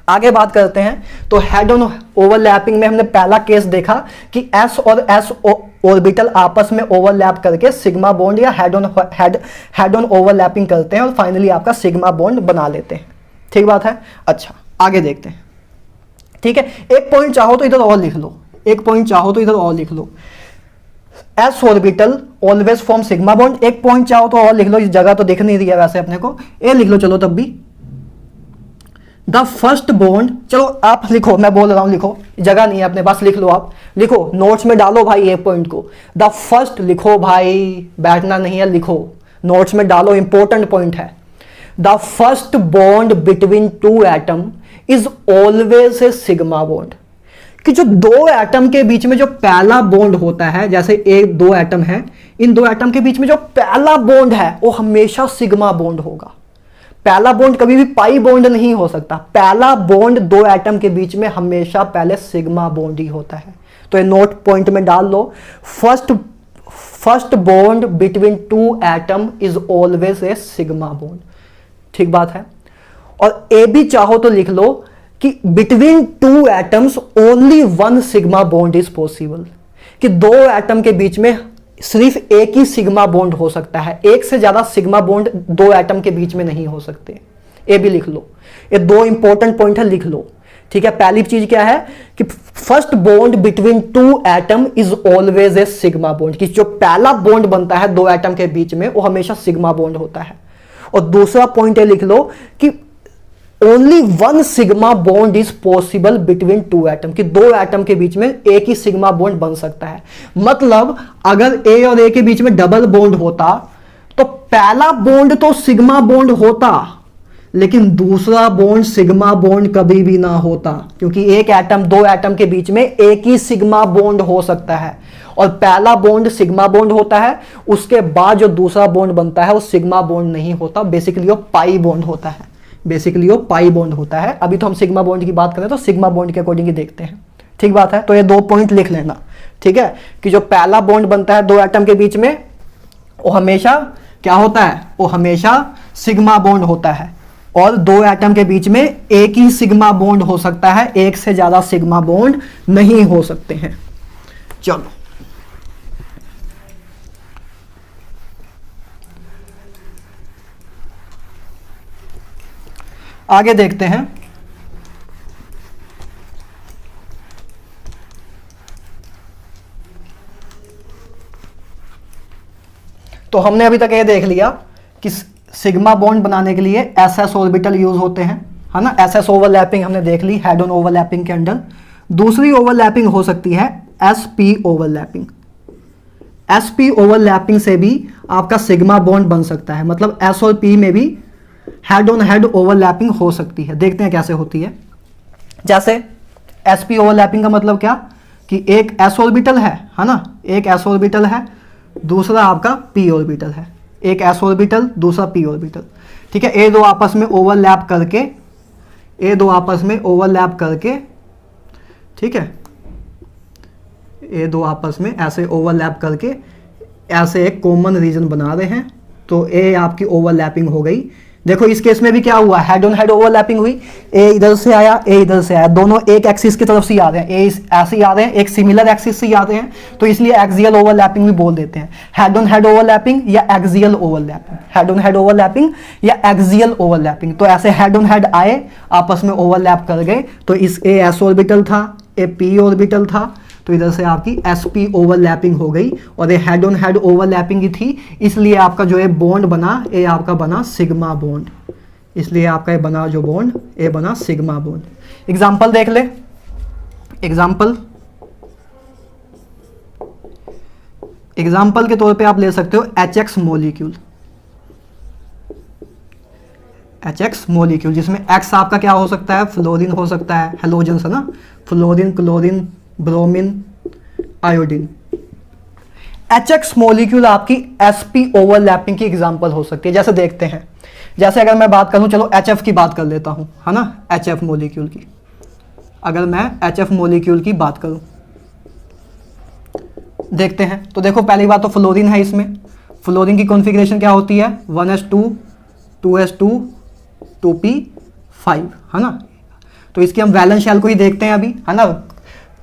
आगे बात करते हैं। तो हेड ऑन ओवरलैपिंग में हमने पहला केस देखा कि एस और एस ऑर्बिटल आपस में ओवरलैप करके सिग्मा बॉन्ड या हेड ऑन ओवरलैपिंग करते हैं और फाइनली आपका सिग्मा बॉन्ड बना लेते हैं। ठीक बात है। अच्छा आगे देखते हैं। ठीक है, एक पॉइंट चाहो तो इधर और लिख लो, एक पॉइंट चाहो तो इधर और लिख लो, S orbital always form sigma bond. एक पॉइंट चाहो तो और लिख लो, इस जगह तो दिख नहीं रही है वैसे अपने को, ए लिख लो चलो तब भी। द फर्स्ट बॉन्ड, चलो आप लिखो, मैं बोल रहा हूं लिखो, जगह नहीं है अपने पास, लिख लो आप, लिखो नोट्स में डालो भाई ये पॉइंट को। द फर्स्ट लिखो भाई, बैठना नहीं है, लिखो नोट्स में डालो, इंपॉर्टेंट पॉइंट है। The first bond between two atom is always a sigma bond. कि जो दो एटम के बीच में जो पहला बॉन्ड होता है, जैसे एक दो एटम है, इन दो एटम के बीच में जो पहला बॉन्ड है वो हमेशा सिग्मा बॉन्ड होगा। पहला बॉन्ड कभी भी पाई बॉन्ड नहीं हो सकता, पहला बॉन्ड दो एटम के बीच में हमेशा पहले सिग्मा बॉन्ड ही होता है। तो ये नोट पॉइंट में डाल लो, first bond between two atom is always a sigma bond. ठीक बात है। और ए भी चाहो तो लिख लो कि between two atoms only one sigma bond is possible. कि दो एटम के बीच में सिर्फ एक ही सिग्मा बॉन्ड हो सकता है, एक से ज्यादा सिग्मा बॉन्ड दो एटम के बीच में नहीं हो सकते। ये भी लिख लो, ये दो इंपॉर्टेंट पॉइंट है, लिख लो। ठीक है, पहली चीज क्या है कि first bond between two atom is always a sigma bond. कि जो पहला बॉन्ड बनता है दो एटम के बीच में वो हमेशा सिग्मा बॉन्ड होता है। और दूसरा पॉइंट ये लिख लो कि only one sigma bond is possible between two atom. कि दो एटम के बीच में एक ही सिग्मा बॉन्ड बन सकता है। मतलब अगर ए और ए के बीच में डबल बॉन्ड होता तो पहला बॉन्ड तो सिग्मा बॉन्ड होता, लेकिन दूसरा बॉन्ड सिग्मा बॉन्ड कभी भी ना होता, क्योंकि एक एटम दो एटम के बीच में एक ही सिग्मा बॉन्ड हो सकता है और पहला बॉन्ड सिग्मा बॉन्ड होता है, उसके बाद जो दूसरा बॉन्ड बनता है वो सिग्मा बॉन्ड नहीं होता, बेसिकली वो पाई बॉन्ड होता है। बेसिकली वो पाई बॉन्ड होता है। अभी तो हम सिग्मा बॉन्ड की बात करें तो सिग्मा बॉन्ड के अकॉर्डिंग ही देखते हैं। ठीक बात है। तो ये दो पॉइंट लिख लेना। ठीक है, कि जो पहला बॉन्ड बनता है दो एटम के बीच में वो हमेशा क्या होता है, वो हमेशा सिग्मा बॉन्ड होता है। और दो एटम के बीच में एक ही सिग्मा बॉन्ड हो सकता है, एक से ज्यादा सिग्मा बॉन्ड नहीं हो सकते हैं। चलो आगे देखते हैं। तो हमने अभी तक ये देख लिया कि सिग्मा बॉन्ड बनाने के लिए एसएस ऑर्बिटल यूज होते हैं, है ना। एसएस ओवरलैपिंग हमने देख ली हेड ऑन ओवरलैपिंग के अंडर। दूसरी ओवरलैपिंग हो सकती है एसपी ओवरलैपिंग। एसपी ओवरलैपिंग से भी आपका सिग्मा बॉन्ड बन सकता है, मतलब एस और पी में भी हेड ऑन हेड ओवरलैपिंग हो सकती है। देखते हैं कैसे होती है। जैसे एसपी ओवरलैपिंग का मतलब क्या कि एक एस ऑर्बिटल है ना, एक एस ऑर्बिटल है, दूसरा आपका पी ऑर्बिटल है। एक एस ऑर्बिटल दूसरा पी ऑर्बिटल। ठीक है, ये दो आपस में ओवरलैप करके, ये दो आपस में ओवरलैप करके, ठीक है, ये दो आपस में ऐसे ओवरलैप करके ऐसे एक कॉमन रीजन बना रहे हैं, तो ये आपकी ओवरलैपिंग हो गई। देखो इस केस में भी क्या हुआ, हेड ऑन हेड ओवरलैपिंग हुई। ए इधर से आया, ए इधर से आया, दोनों एक एक्सिस की तरफ से आ रहे हैं, ए ऐसे ही आ रहे हैं, एक सिमिलर एक्सिस से आ रहे हैं, तो इसलिए एक्सियल ओवरलैपिंग भी बोल देते हैं। हेड ऑन हेड ओवरलैपिंग या axial overlapping, head on head overlapping या एक्सियल ओवरलैपिंग। तो ऐसे हेड ऑन हेड आए, आपस में ओवरलैप कर गए, तो इस ए एस ऑर्बिटल था, ए पी ऑर्बिटल था, तो इधर से आपकी एसपी ओवरलैपिंग हो गई। और ये हेड ऑन हेड ओवरलैपिंग ही थी, इसलिए आपका जो ये बॉन्ड बना, ये आपका बना सिग्मा बॉन्ड। इसलिए आपका ये बना जो बॉन्ड, ये बना सिग्मा बॉन्ड। एग्जांपल देख ले। एग्जांपल के तौर पे आप ले सकते हो HX मॉलिक्यूल। HX मॉलिक्यूल जिसमें X आपका क्या हो सकता है, फ्लोरीन हो सकता है, हेलोजन्स है ना, fluorine, chlorine, bromine, iodine. HX molecule आपकी sp ओवरलैपिंग की एग्जांपल हो सकती है। जैसे देखते हैं, जैसे अगर मैं बात करूं, चलो HF की बात कर लेता हूं, है ना, HF मॉलिक्यूल की। अगर मैं HF मॉलिक्यूल की बात करूं, देखते हैं। तो देखो पहली बात तो फ्लोरीन है, इसमें फ्लोरीन की कॉन्फ़िगरेशन क्या होती है 1s2 2s2 2p5, है ना। तो इसकी हम वैलेंस शेल को ही देखते हैं अभी, है ना।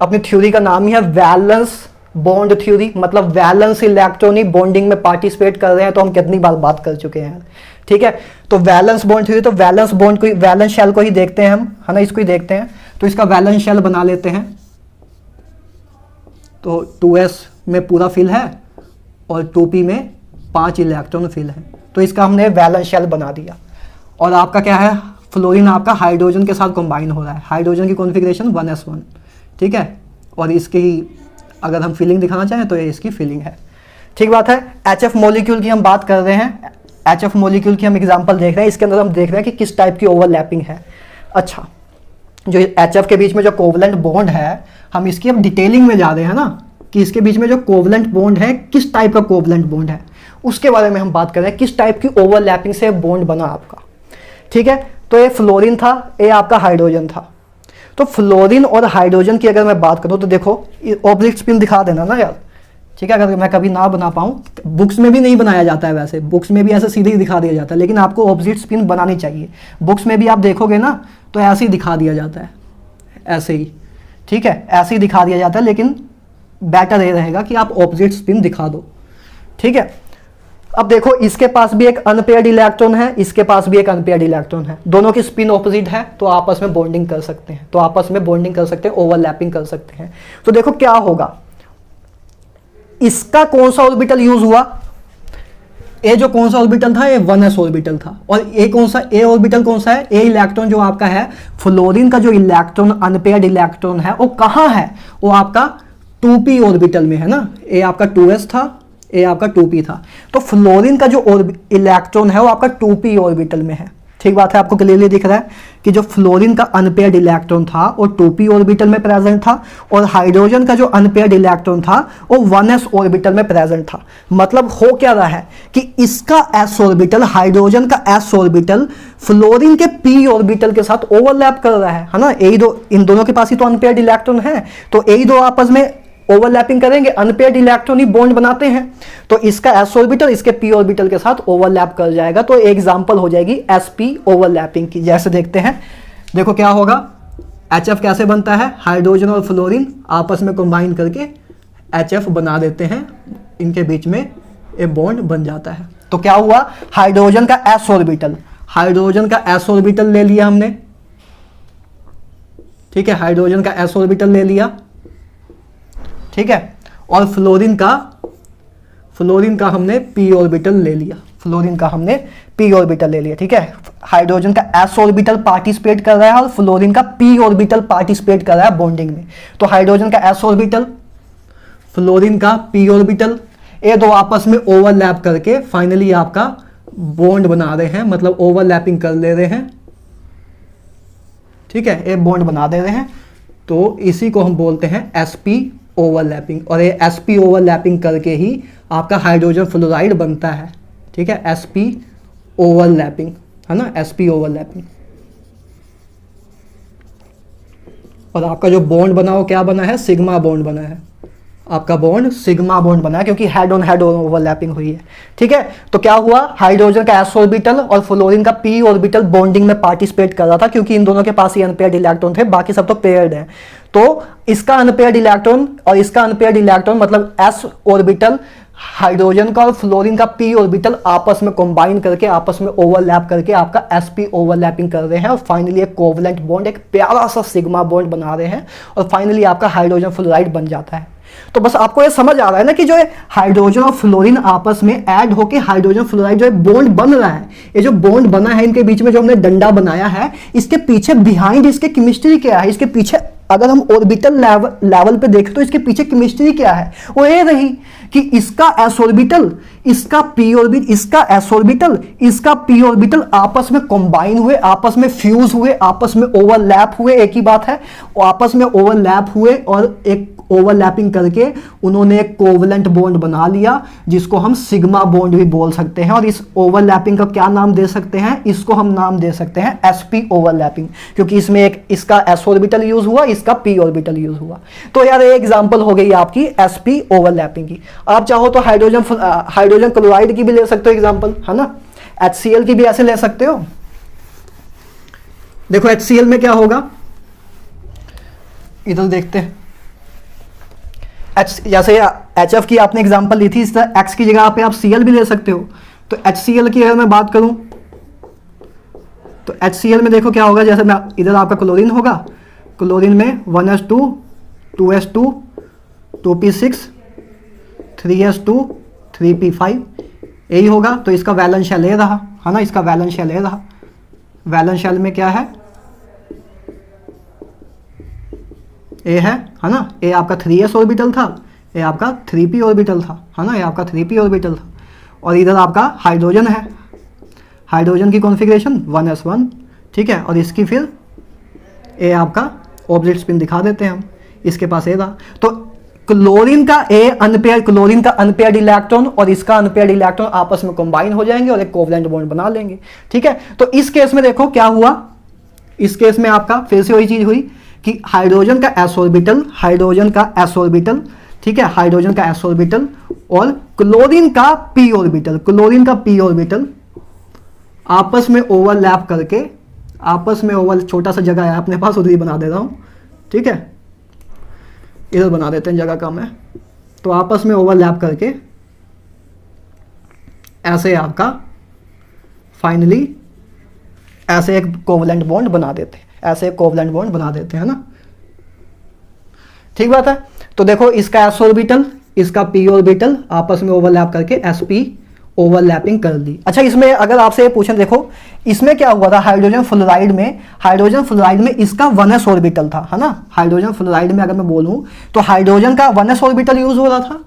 अपनी थ्योरी का नाम ही है वैलेंस बॉन्ड थ्योरी, मतलब वैलेंस इलेक्ट्रॉनिक बॉन्डिंग में पार्टिसिपेट कर रहे हैं। तो हम कितनी बार बात कर चुके हैं, ठीक है। तो वैलेंस बॉन्ड थ्योरी, तो वैलेंस बॉन्ड को, वैलेंस शेल को ही देखते हैं हम, है ना, इसको ही देखते हैं। तो इसका वैलेंस शेल बना लेते हैं। तो 2s में पूरा फिल है और 2p में 5 इलेक्ट्रॉन फिल है। तो इसका हमने वैलेंस शेल बना दिया। और आपका क्या है, फ्लोरीन आपका हाइड्रोजन के साथ कंबाइन हो रहा है, हाइड्रोजन की कॉन्फ़िगरेशन 1s1, ठीक है। और इसकी अगर हम फीलिंग दिखाना चाहें तो ये इसकी फीलिंग है, ठीक बात है। HF मॉलिक्यूल की हम बात कर रहे हैं, HF मॉलिक्यूल की हम एग्जांपल देख रहे हैं। इसके अंदर हम देख रहे हैं कि किस टाइप की ओवरलैपिंग है। अच्छा, जो HF के बीच में जो कोवलेंट बॉन्ड है, हम इसकी अब डिटेलिंग में जा रहे हैं ना, कि इसके बीच में जो कोवलेंट बॉन्ड है किस टाइप का कोवलेंट बॉन्ड है, उसके बारे में हम बात कर रहे हैं, किस टाइप की ओवरलैपिंग से बॉन्ड बना आपका, ठीक है। तो ये फ्लोरीन था, ये आपका हाइड्रोजन था। तो फ्लोरीन और हाइड्रोजन की अगर मैं बात करूं तो देखो ऑब्लिक स्पिन दिखा देना ना यार, ठीक है। अगर मैं कभी ना बना पाऊं, बुक्स में भी नहीं बनाया जाता है, वैसे बुक्स में भी ऐसे सीधे ही दिखा दिया जाता है, लेकिन आपको ऑब्लिक स्पिन बनानी चाहिए। बुक्स में भी आप देखोगे ना तो ऐसे ही दिखा दिया जाता है, ऐसे ही, ठीक है, ऐसे ही दिखा दिया जाता है। लेकिन बेटर ये रहेगा कि आप ऑपोजिट स्पिन दिखा दो, ठीक है। अब देखो इसके पास भी एक अनपेयर्ड इलेक्ट्रॉन है, इसके पास भी एक अनपेयर्ड इलेक्ट्रॉन है, दोनों की स्पिन ऑपोजिट है, तो आपस में बॉन्डिंग कर सकते हैं, तो आपस में बॉन्डिंग कर सकते हैं, ओवरलैपिंग कर सकते हैं। तो देखो क्या होगा, इसका कौन सा ऑर्बिटल यूज हुआ, ए जो कौन सा ऑर्बिटल था, ये 1s ऑर्बिटल था। और ए कौन सा, ए ऑर्बिटल कौन सा है, ए इलेक्ट्रॉन जो आपका है, फ्लोरीन का जो इलेक्ट्रॉन अनपेयर्ड इलेक्ट्रॉन है वो कहां है, वो आपका 2p ऑर्बिटल में है ना। ए आपका 2s था, ए आपका 2p था। तो फ्लोरीन का जो इलेक्ट्रॉन है वो आपका 2p ऑर्बिटल में है, ठीक बात है। आपको क्लियरली दिख रहा है कि जो फ्लोरीन का अनपेयर्ड इलेक्ट्रॉन था वो 2p ऑर्बिटल में प्रेजेंट था, और हाइड्रोजन का जो अनपेयर्ड इलेक्ट्रॉन था वो 1s ऑर्बिटल में प्रेजेंट था। मतलब हो क्या रहा है कि इसका s ऑर्बिटल, हाइड्रोजन का s ऑर्बिटल फ्लोरीन के p ऑर्बिटल के साथ ओवरलैप कर रहा है ना। यही दो, इन दोनों के पास ही तो अनपेयर्ड इलेक्ट्रॉन है, तो यही दो आपस में ओवरलैपिंग करेंगे, अनपेयर्ड इलेक्ट्रॉन ही बॉन्ड बनाते हैं। तो इसका s ऑर्बिटल इसके p ऑर्बिटल के साथ ओवरलैप कर जाएगा। तो एग्जांपल हो जाएगी sp ओवरलैपिंग की। जैसे देखते हैं, देखो क्या होगा, HF कैसे बनता है, हाइड्रोजन और फ्लोरीन आपस में कंबाइन करके HF बना देते हैं, इनके बीच में एक बॉन्ड बन जाता है। तो क्या हुआ, हाइड्रोजन का s ऑर्बिटल, हाइड्रोजन का s ऑर्बिटल ले लिया हमने, ठीक है, हाइड्रोजन का s ऑर्बिटल ले लिया, ठीक है। और फ्लोरीन का हमने p ऑर्बिटल ले लिया, फ्लोरीन का हमने p ऑर्बिटल ले लिया, ठीक है। हाइड्रोजन का s ऑर्बिटल पार्टिसिपेट कर रहा है और फ्लोरीन का p ऑर्बिटल पार्टिसिपेट कर रहा है बॉन्डिंग में। तो हाइड्रोजन का s ऑर्बिटल, फ्लोरीन का p ऑर्बिटल, ये दो आपस में ओवरलैप करके फाइनली आपका बॉन्ड बना रहे हैं, मतलब ओवरलैपिंग कर ले रहे हैं, ठीक है, ये बॉन्ड बना दे रहे हैं। तो इसी को हम बोलते हैं sp ओवरलैपिंग। और ये sp ओवरलैपिंग करके ही आपका हाइड्रोजन फ्लोराइड बनता है, ठीक है, sp ओवरलैपिंग, है ना, sp ओवरलैपिंग। और आपका जो बॉन्ड बना वो क्या बना है, सिग्मा बॉन्ड बना है, आपका बॉन्ड सिग्मा बॉन्ड बना है, क्योंकि हेड ऑन हेड ओवरलैपिंग हुई है, ठीक है। तो क्या हुआ, हाइड्रोजन का s ऑर्बिटल और फ्लोरीन का p ऑर्बिटल बॉन्डिंग में पार्टिसिपेट कर रहा था, क्योंकि इन दोनों के पास ही अनपेयर्ड इलेक्ट्रॉन थे, बाकी सब तो पेयर्ड हैं। तो इसका अनपेयर्ड इलेक्ट्रॉन और इसका अनपेयर्ड इलेक्ट्रॉन, मतलब s ऑर्बिटल हाइड्रोजन का और फ्लोरीन का p ऑर्बिटल आपस में कंबाइन करके, आपस में ओवरलैप करके आपका sp ओवरलैपिंग कर रहे हैं, और फाइनली एक कोवलेंट बॉन्ड, एक प्यारा सा सिग्मा बॉन्ड बना रहे हैं, और फाइनली आपका हाइड्रोजन फ्लोराइड बन जाता है। तो बस आपको ये समझ आ रहा है ना कि जो हाइड्रोजन और फ्लोरीन आपस में ऐड होके हाइड्रोजन फ्लोराइड जो बॉन्ड बन रहा है, ये जो बॉन्ड बना है इनके बीच में, जो हमने डंडा बनाया है, इसके पीछे बिहाइंड इसके केमिस्ट्री क्या है, इसके पीछे अगर हम ऑर्बिटल लेवल पे देखें तो इसके पीछे केमिस्ट्री क्या है, वो ये रही कि इसका s ऑर्बिटल, इसका p ऑर्बिटल, इसका s ऑर्बिटल, इसका p ऑर्बिटल आपस में कंबाइन हुए, आपस में फ्यूज हुए, आपस में ओवरलैप हुए, एक ही बात है, आपस में ओवरलैप हुए और एक ओवरलैपिंग करके उन्होंने एक कोवलेंट बॉन्ड बना लिया जिसको हम सिग्मा बॉन्ड भी बोल सकते हैं। और इस ओवरलैपिंग का क्या नाम दे सकते हैं, इसको हम नाम दे सकते हैं sp ओवरलैपिंग, क्योंकि इसमें एक इसका s ऑर्बिटल यूज हुआ, इसका p ऑर्बिटल यूज हुआ। तो यार ये एग्जांपल हो गई आपकी sp ओवरलैपिंग की। आप चाहो तो हाइड्रोजन क्लोराइड की भी ले सकते हो एग्जांपल, है ना, HCl की भी ऐसे ले सकते हो। देखो HCl में क्या होगा, इधर देखते हैं, जैसे HF की आपने एग्जांपल ली थी, इस तरह X की जगह पे आप Cl भी ले सकते हो। तो HCl की अगर मैं बात करूं तो HCl में देखो क्या होगा, जैसे मैं इधर आपका क्लोरीन होगा, क्लोरीन में 1s2 2s2 2p6 3s2 3p5 यही होगा। तो इसका वैलेंस शेल ए रहा, है ना, इसका वैलेंस शेल ए रहा। वैलेंस शेल में क्या है, ए है ना, ए आपका 3s ऑर्बिटल था, ए आपका 3p ऑर्बिटल था, है ना, ए आपका 3p ऑर्बिटल था। और इधर आपका हाइड्रोजन है, हाइड्रोजन की कॉन्फ़िगरेशन 1s1, ठीक है, और इसकी फिर ए आपका ऑपोजिट स्पिन दिखा देते हैं हम, इसके पास ए रहा। तो क्लोरीन का ए अनपेयर, क्लोरीन का अनपेयर्ड इलेक्ट्रॉन और इसका अनपेयर्ड इलेक्ट्रॉन आपस में कंबाइन हो जाएंगे और एक कोवलेंट बॉन्ड बना लेंगे, ठीक है। तो इस केस में देखो क्या हुआ, इस केस में आपका फिर से वही चीज हुई कि हाइड्रोजन का s ऑर्बिटल, हाइड्रोजन का s ऑर्बिटल, ठीक है, हाइड्रोजन का s ऑर्बिटल और क्लोरीन का p ऑर्बिटल, क्लोरीन का p ऑर्बिटल आपस में ओवरलैप करके, आपस में ओवर, छोटा सा जगह है अपने पास, उधर ही बना दे रहा हूं, ठीक है, इधर बना देते हैं, जगह कम है, तो आपस में ओवरलैप करके ऐसे आपका फाइनली ऐसे एक कोवलेंट बॉन्ड बना देते हैं, ऐसे एक कोवलेंट बॉन्ड बना देते हैं ना, ठीक बात है। तो देखो इसका s ऑर्बिटल, इसका p ऑर्बिटल आपस में ओवरलैप करके sp ओवरलैपिंग कर दी। अच्छा, इसमें अगर आपसे ये पूछें, देखो इसमें क्या हुआ था, हाइड्रोजन फ्लोराइड में, हाइड्रोजन फ्लोराइड में इसका 1s ऑर्बिटल था, है ना, हाइड्रोजन फ्लोराइड में अगर मैं बोलूं तो हाइड्रोजन का 1s ऑर्बिटल यूज हो रहा था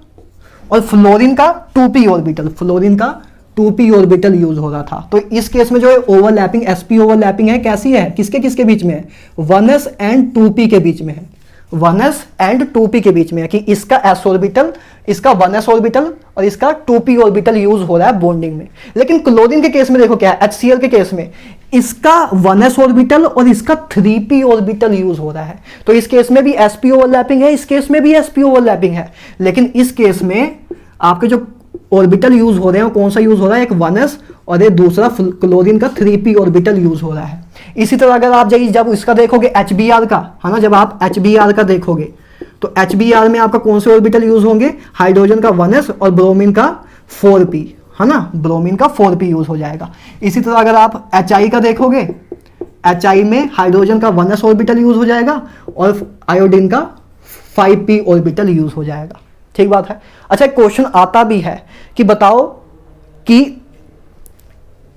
और फ्लोरीन का 2p ऑर्बिटल, फ्लोरीन का 2p ऑर्बिटल यूज हो रहा था। तो इस केस में जो ओवरलैपिंग sp ओवरलैपिंग है कैसी है, किसके किसके बीच में है, 1s एंड 2p के बीच में है, 1s एंड 2p के बीच में है, कि इसका s ऑर्बिटल, इसका 1s ऑर्बिटल और इसका 2p ऑर्बिटल यूज हो रहा है बॉन्डिंग में। लेकिन क्लोरीन के केस में देखो क्या है, HCl के केस में इसका 1s ऑर्बिटल और इसका 3p ऑर्बिटल यूज हो रहा है। तो इस केस में भी sp ओवरलैपिंग है, इस केस में भी sp ओवरलैपिंग है, लेकिन इस केस में आपके जो ऑर्बिटल यूज हो रहे हैं कौन सा यूज हो रहा है, एक 1s और एक दूसरा क्लोरीन का 3p ऑर्बिटल यूज हो रहा है। इसी तरह अगर आप जब इसका देखोगे HBr का, है ना, जब आप HBr का देखोगे तो HBr में आपका कौन से ऑर्बिटल यूज होंगे, हाइड्रोजन का 1s और ब्रोमीन का 4p, है ना, ब्रोमीन का 4p यूज हो जाएगा। इसी तरह अगर आप HI का देखोगे, HI में हाइड्रोजन का 1s ऑर्बिटल यूज हो जाएगा और आयोडीन का 5p ऑर्बिटल यूज हो जाएगा, ठीक बात है। अच्छा, एक क्वेश्चन आता भी है कि बताओ कि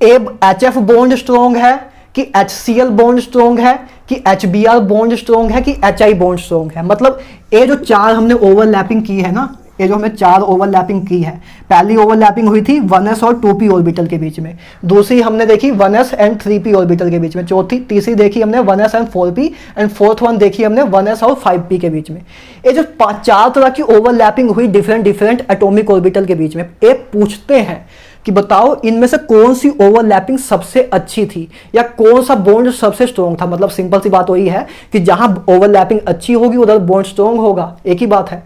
HF बॉन्ड स्ट्रॉन्ग है कि HCl बॉन्ड स्ट्रॉन्ग है कि HBr बॉन्ड स्ट्रॉन्ग है कि HI बॉन्ड स्ट्रॉन्ग है। मतलब ये जो चार हमने ओवरलैपिंग की है ना, ये जो हमने चार ओवरलैपिंग की है, पहली ओवरलैपिंग हुई थी 1s और 2p ऑर्बिटल के बीच में, दूसरी हमने देखी 1s एंड 3p ऑर्बिटल के बीच में, तीसरी देखी हमने 1s and 4p and fourth one देखी हमने 1s और 5p के बीच में। ये जो चार तरह की ओवरलैपिंग हुई डिफरेंट एटॉमिक ऑर्बिटल के बीच में, ये पूछते हैं कि बताओ इनमें से कौन सी ओवरलैपिंग सबसे अच्छी थी या कौन सा बॉन्ड सबसे स्ट्रॉन्ग था। मतलब सिंपल सी बात वही है कि जहां ओवरलैपिंग अच्छी होगी उधर बॉन्ड स्ट्रॉन्ग होगा, एक ही बात है।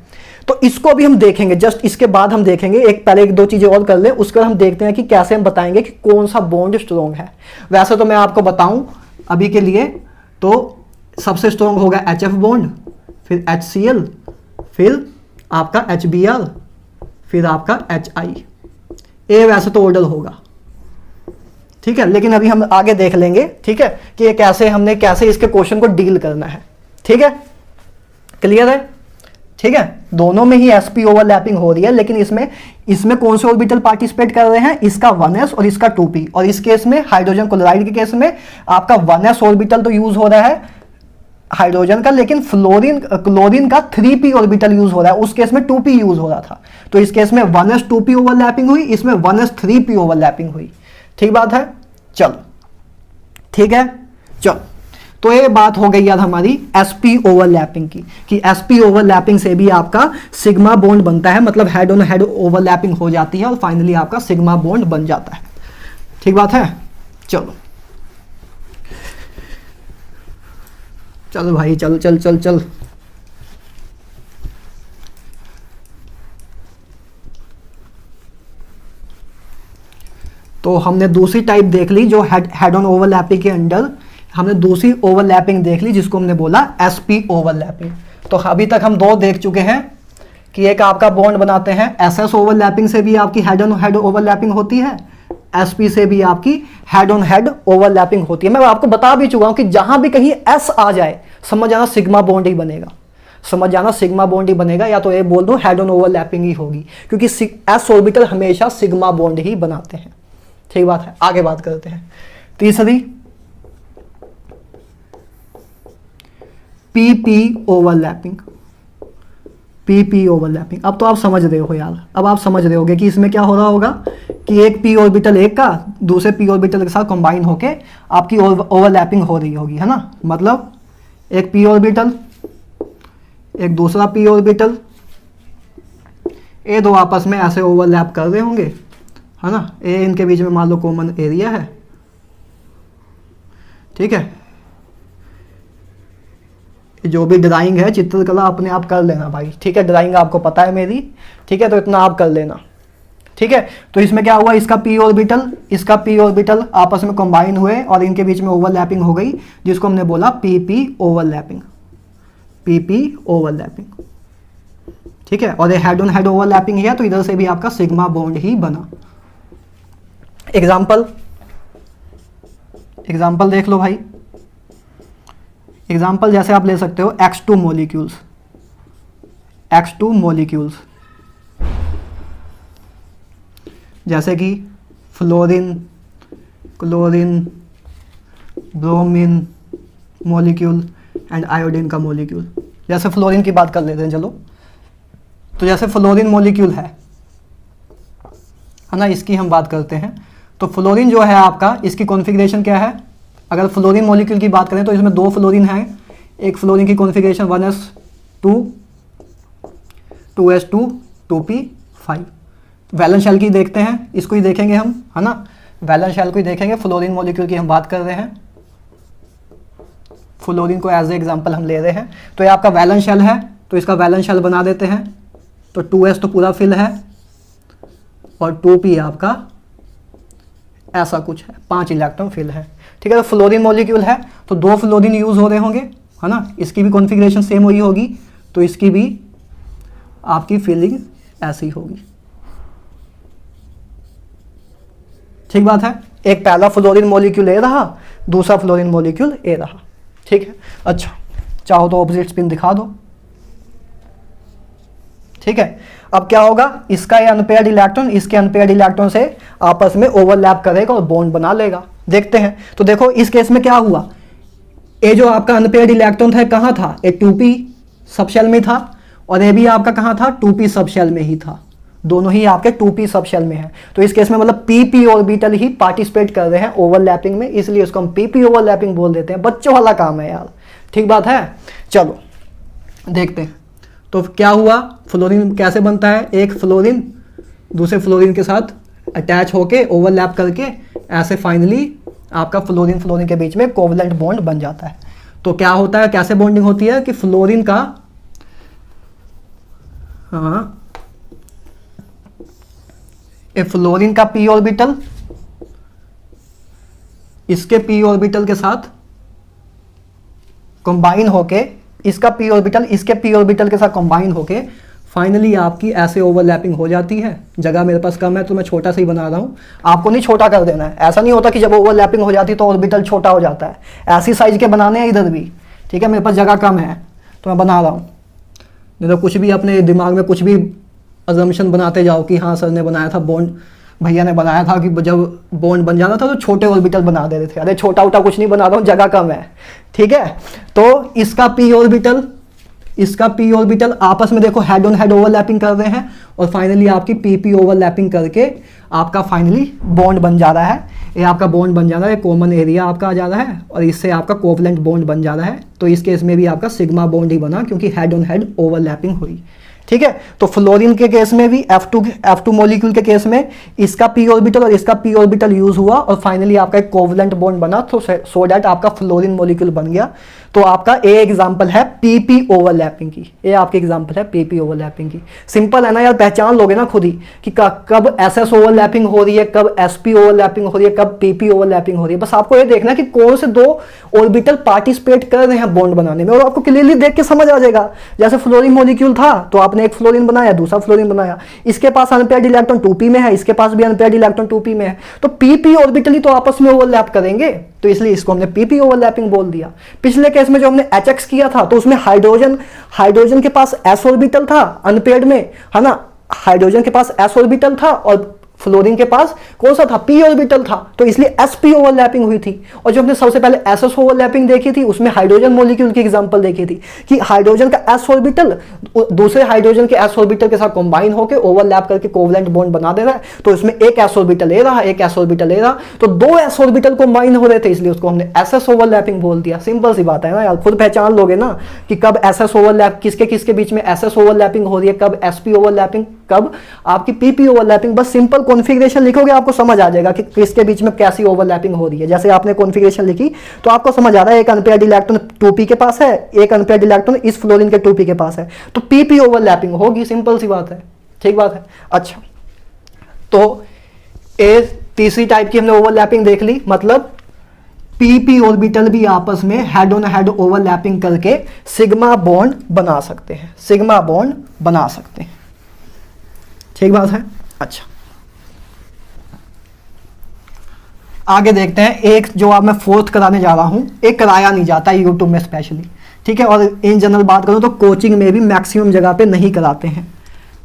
तो इसको अभी हम देखेंगे, जस्ट इसके बाद हम देखेंगे, पहले एक दो चीजें और कर ले, उसके बाद हम देखते हैं कि कैसे हम बताएंगे कि कौन सा बॉन्ड स्ट्रॉन्ग है। वैसे तो मैं आपको बताऊं अभी के लिए तो सबसे स्ट्रॉन्ग होगा HF बॉन्ड, फिर HCl, फिर आपका HBr, फिर आपका HI। ये वैसे तो ऑर्डर होगा, ठीक है, लेकिन अभी हम आगे देख लेंगे, ठीक है, कि ये कैसे इसके क्वेश्चन को डील करना है, ठीक है, क्लियर है, ठीक है। दोनों में ही sp ओवरलैपिंग हो रही है, लेकिन इसमें कौन से ऑर्बिटल पार्टिसिपेट कर रहे हैं, इसका 1s और इसका 2p। और इस केस में हाइड्रोजन क्लोराइड के केस में आपका 1s ऑर्बिटल तो यूज हो रहा है हाइड्रोजन का, लेकिन फ्लोरीन क्लोरीन का 3p ऑर्बिटल यूज हो रहा है, उस केस में 2p यूज हो रहा था। तो इस केस में 1s2p ओवरलैपिंग हुई, इसमें 1s3p ओवरलैपिंग हुई। ठीक बात है, चलो ठीक है, चलो। तो ये बात हो गई यार हमारी sp ओवरलैपिंग की, कि sp ओवरलैपिंग से भी आपका सिग्मा बॉन्ड बनता है, मतलब हेड ऑन हेड ओवरलैपिंग हो जाती है और फाइनली आपका सिग्मा बॉन्ड बन जाता है। ठीक बात है, चलो चलो भाई, चल चल चल चल। तो हमने दूसरी टाइप देख ली जो हेड ऑन ओवरलैपिंग के अंडर हमने दूसरी ओवरलैपिंग देख ली जिसको हमने बोला sp ओवरलैपिंग। तो अभी तक हम दो देख चुके हैं कि एक आपका बॉन्ड बनाते हैं ss ओवरलैपिंग से भी आपकी हेड ऑन हेड ओवरलैपिंग होती है, sp से भी आपकी हेड ऑन हेड ओवरलैपिंग होती है। मैं आपको बता भी चुका हूं कि जहां भी कहीं s आ जाए समझ जाना सिग्मा बॉन्ड ही बनेगा, समझ जाना सिग्मा बॉन्ड ही बनेगा, या तो ये बोल दूं हेड ऑन ओवरलैपिंग ही होगी, क्योंकि s ऑर्बिटल हमेशा सिग्मा बॉन्ड ही बनाते हैं। ठीक बात है, आगे बात करते हैं। तीसरी pp ओवरलैपिंग, pp ओवरलैपिंग। अब तो आप समझ रहे हो यार, अब आप समझ रहे होगे कि इसमें क्या हो रहा होगा कि एक p ऑर्बिटल एक का दूसरे p ऑर्बिटल के साथ कंबाइन होके आपकी ओवरलैपिंग हो रही होगी, है ना। मतलब एक p ऑर्बिटल एक दूसरा p ऑर्बिटल, ये दो आपस में ऐसे ओवरलैप कर रहे होंगे, है ना। ये इनके बीच में मान लो कॉमन एरिया है, ठीक है। जो भी ड्राइंग है चित्रकला अपने आप कर लेना भाई, ठीक है। ड्राइंग आपको पता है मेरी, ठीक है, तो इतना आप कर लेना, ठीक है। तो इसमें क्या हुआ, इसका p ऑर्बिटल इसका p ऑर्बिटल आपस में कंबाइन हुए और इनके बीच में ओवरलैपिंग हो गई, जिसको हमने बोला pp ओवरलैपिंग, pp ओवरलैपिंग, ठीक है। और ये हेड ऑन हेड ओवरलैपिंग है, तो इधर से भी आपका सिग्मा बॉन्ड ही बना। एग्जाम्पल देख लो भाई। एग्जाम्पल जैसे आप ले सकते हो X2 मॉलिक्यूल्स, X2 मॉलिक्यूल्स जैसे कि fluorine, chlorine, bromine molecule and iodine का मॉलिक्यूल। जैसे फ्लोरीन की बात कर लेते हैं, चलो। तो जैसे फ्लोरीन मॉलिक्यूल है ना, इसकी हम बात करते हैं। तो फ्लोरीन जो है आपका, इसकी कॉन्फ़िगरेशन क्या है। अगर फ्लोरीन मॉलिक्यूल की बात करें तो इसमें दो फ्लोरीन हैं। एक फ्लोरीन की configuration 1s2, 2s2, 2p5। Valence shell की देखते हैं, इसको ही देखेंगे हम, है ना। वैलेंस शेल को ही देखेंगे, फ्लोरीन मॉलिक्यूल की हम बात कर रहे हैं, फ्लोरीन को एज ए एग्जाम्पल हम ले रहे हैं। तो ये आपका वैलेंस शेल है, तो इसका वैलेंस शेल बना देते हैं। तो 2s तो पूरा फिल है और 2p आपका ऐसा कुछ है, 5 इलेक्ट्रॉन फिल है, ठीक है। तो फ्लोरीन मॉलिक्यूल है तो दो फ्लोरीन यूज हो रहे होंगे, है ना। इसकी भी कॉन्फ़िगरेशन सेम हुई होगी, तो इसकी भी आपकी फिलिंग ऐसी होगी। ठीक बात है। एक पहला फ्लोरीन मॉलिक्यूल ए रहा, दूसरा फ्लोरीन मॉलिक्यूल ए रहा, ठीक है। अच्छा, चाहो तो ऑपोजिट स्पिन दिखा दो, ठीक है। अब क्या होगा, इसका ये अनपेयर्ड इलेक्ट्रॉन इसके अनपेयर्ड इलेक्ट्रॉन से आपस में ओवरलैप करेगा और बॉन्ड बना लेगा। देखते हैं। तो देखो इस केस में क्या हुआ, ये जो आपका अनपेयर्ड इलेक्ट्रॉन था कहाँ था, ये 2p सबशेल में था, और ये भी आपका कहाँ था, 2p सबशेल में ही था। दोनों ही आपके 2p सबशेल में है। तो इस केस में मतलब pp ऑर्बिटल ही पार्टिसिपेट कर रहे हैं ओवरलैपिंग में, इसलिए उसको हम pp ओवरलैपिंग बोल देते हैं। बच्चों वाला काम है यार, ठीक बात है। चलो देखते हैं। तो क्या हुआ, फ्लोरीन कैसे बनता है, एक फ्लोरीन दूसरे फ्लोरीन के साथ अटैच होके ओवरलैप करके ऐसे फाइनली आपका फ्लोरीन फ्लोरीन के बीच में कोवलेंट बॉन्ड बन जाता है। तो क्या होता है, कैसे बॉन्डिंग होती है कि फ्लोरीन का फ्लोरीन का p ऑर्बिटल इसके p ऑर्बिटल के साथ कंबाइन होके, इसका p ऑर्बिटल इसके p ऑर्बिटल के साथ कंबाइन होके फाइनली आपकी ऐसे ओवरलैपिंग हो जाती है। जगह मेरे पास कम है तो मैं छोटा सा ही बना रहा हूँ, आपको नहीं छोटा कर देना है। ऐसा नहीं होता कि जब ओवरलैपिंग हो जाती है तो ऑर्बिटल छोटा हो जाता है, ऐसी साइज के बनाने हैं इधर भी, ठीक है। मेरे पास जगह कम है तो मैं बना रहा हूँ, नहीं तो कुछ भी अपने दिमाग में कुछ भी अजम्पशन बनाते जाओ कि हाँ सर ने बनाया था बॉन्ड भैया ने बनाया था कि जब बॉन्ड बन जाना था तो छोटे ऑर्बिटल बना दे रहे थे। अरे छोटा उटा कुछ नहीं बना रहा हूँ, जगह कम है, ठीक है। तो इसका पी ऑर्बिटल आपस में देखो हेड ऑन हेड ओवरलैपिंग कर रहे हैं और फाइनली आपकी पी ओवरलैपिंग करके आपका फाइनली बॉन्ड बन जा रहा है। ये आपका बॉन्ड बन जा रहा है, कॉमन एरिया आपका आ जा रहा है और इससे आपका कोवलेंट बॉन्ड बन जा रहा है। तो इस केस में भी आपका सिग्मा बॉन्ड ही बना क्योंकि हेड ऑन हेड ओवरलैपिंग हुई, ठीक है। तो फ्लोरीन के केस में भी F2 मॉलिक्यूल के केस में इसका पी ऑर्बिटल और इसका पी ऑर्बिटल यूज हुआ और फाइनली आपका एक कोवलेंट बॉन्ड बना, तो सो दैट आपका फ्लोरीन मॉलिक्यूल बन गया। तो आपका ए एग्जांपल है पीपी ओवरलैपिंग की, ये आपकी एग्जांपल है पीपी ओवरलैपिंग की। सिंपल है ना यार, पहचान लोगे ना खुद ही कि कब एसएस ओवरलैपिंग हो रही है, कब एसपी ओवरलैपिंग हो रही है, कब पीपी ओवरलैपिंग हो रही है। बस आपको ये देखना कि कौन से दो ऑर्बिटल पार्टिसिपेट कर रहे हैं बॉन्ड बनाने में और आपको क्लियरली देख के समझ आ जाएगा। जैसे फ्लोरीन मॉलिक्यूल था तो आपने एक फ्लोरीन बनाया, दूसरा फ्लोरीन बनाया, इसके पास अनपेयर्ड इलेक्ट्रॉन 2p में है, इसके पास भी अनपेयर्ड इलेक्ट्रॉन 2p में है, तो पीपी ऑर्बिटल ही तो आपस में ओवरलैप करेंगे, तो इसलिए इसको हमने पीपी ओवरलैपिंग बोल दिया। पिछले केस में जो हमने एचएक्स किया था तो उसमें हाइड्रोजन के पास एस ऑर्बिटल था अनपेयर्ड में, है ना, हाइड्रोजन के पास एस ऑर्बिटल था और फ्लोरीन के पास कौन सा था, पी ऑर्बिटल था, तो इसलिए sp ओवरलैपिंग हुई थी। और जो हमने सबसे पहले ss ओवरलैपिंग देखी थी उसमें हाइड्रोजन मॉलिक्यूल की एग्जांपल देखी थी कि हाइड्रोजन का s ऑर्बिटल दूसरे हाइड्रोजन के s ऑर्बिटल के साथ कंबाइन होकर ओवरलैप करके कोवलेंट बॉन्ड बना दे रहा है। तो इसमें एक s ऑर्बिटल ले रहा, एक s ऑर्बिटल ले रहा, तो दो s ऑर्बिटल कंबाइन हो रहे थे, इसलिए उसको हमने ss ओवरलैपिंग बोल दिया। सिंपल सी बात है ना यार, खुद पहचान लोगे ना कि कब ss ओवरलैप किसके किसके बीच में ss ओवरलैपिंग हो रही है, कब sp ओवरलैपिंग, कब आपकी pp ओवरलैपिंग। बस सिंपल कॉन्फ़िगरेशन लिखोगे आपको समझ आ जाएगा कि किसके बीच में कैसी ओवरलैपिंग हो रही है। जैसे आपने कॉन्फ़िगरेशन लिखी तो आपको समझ आ रहा है एक अनपेयर्ड इलेक्ट्रॉन 2p के पास है, एक अनपेयर्ड इलेक्ट्रॉन इस फ्लोरीन के 2p के पास है, तो pp ओवरलैपिंग होगी, सिंपल सी बात है, ठीक बात है। अच्छा, तो ए तीसरी टाइप की हमने ओवरलैपिंग देख ली, मतलब पीपी ऑर्बिटल भी आपस में हेड ऑन हेड ओवरलैपिंग करके सिग्मा बॉन्ड बना सकते हैं, सिग्मा बॉन्ड बना सकते हैं, ठीक बात है। अच्छा, आगे देखते हैं। एक जो अब मैं फोर्थ कराने जा रहा हूं, एक कराया नहीं जाता यूट्यूब में स्पेशली, ठीक है, और इन जनरल बात करूं तो कोचिंग में भी मैक्सिमम जगह पे नहीं कराते हैं,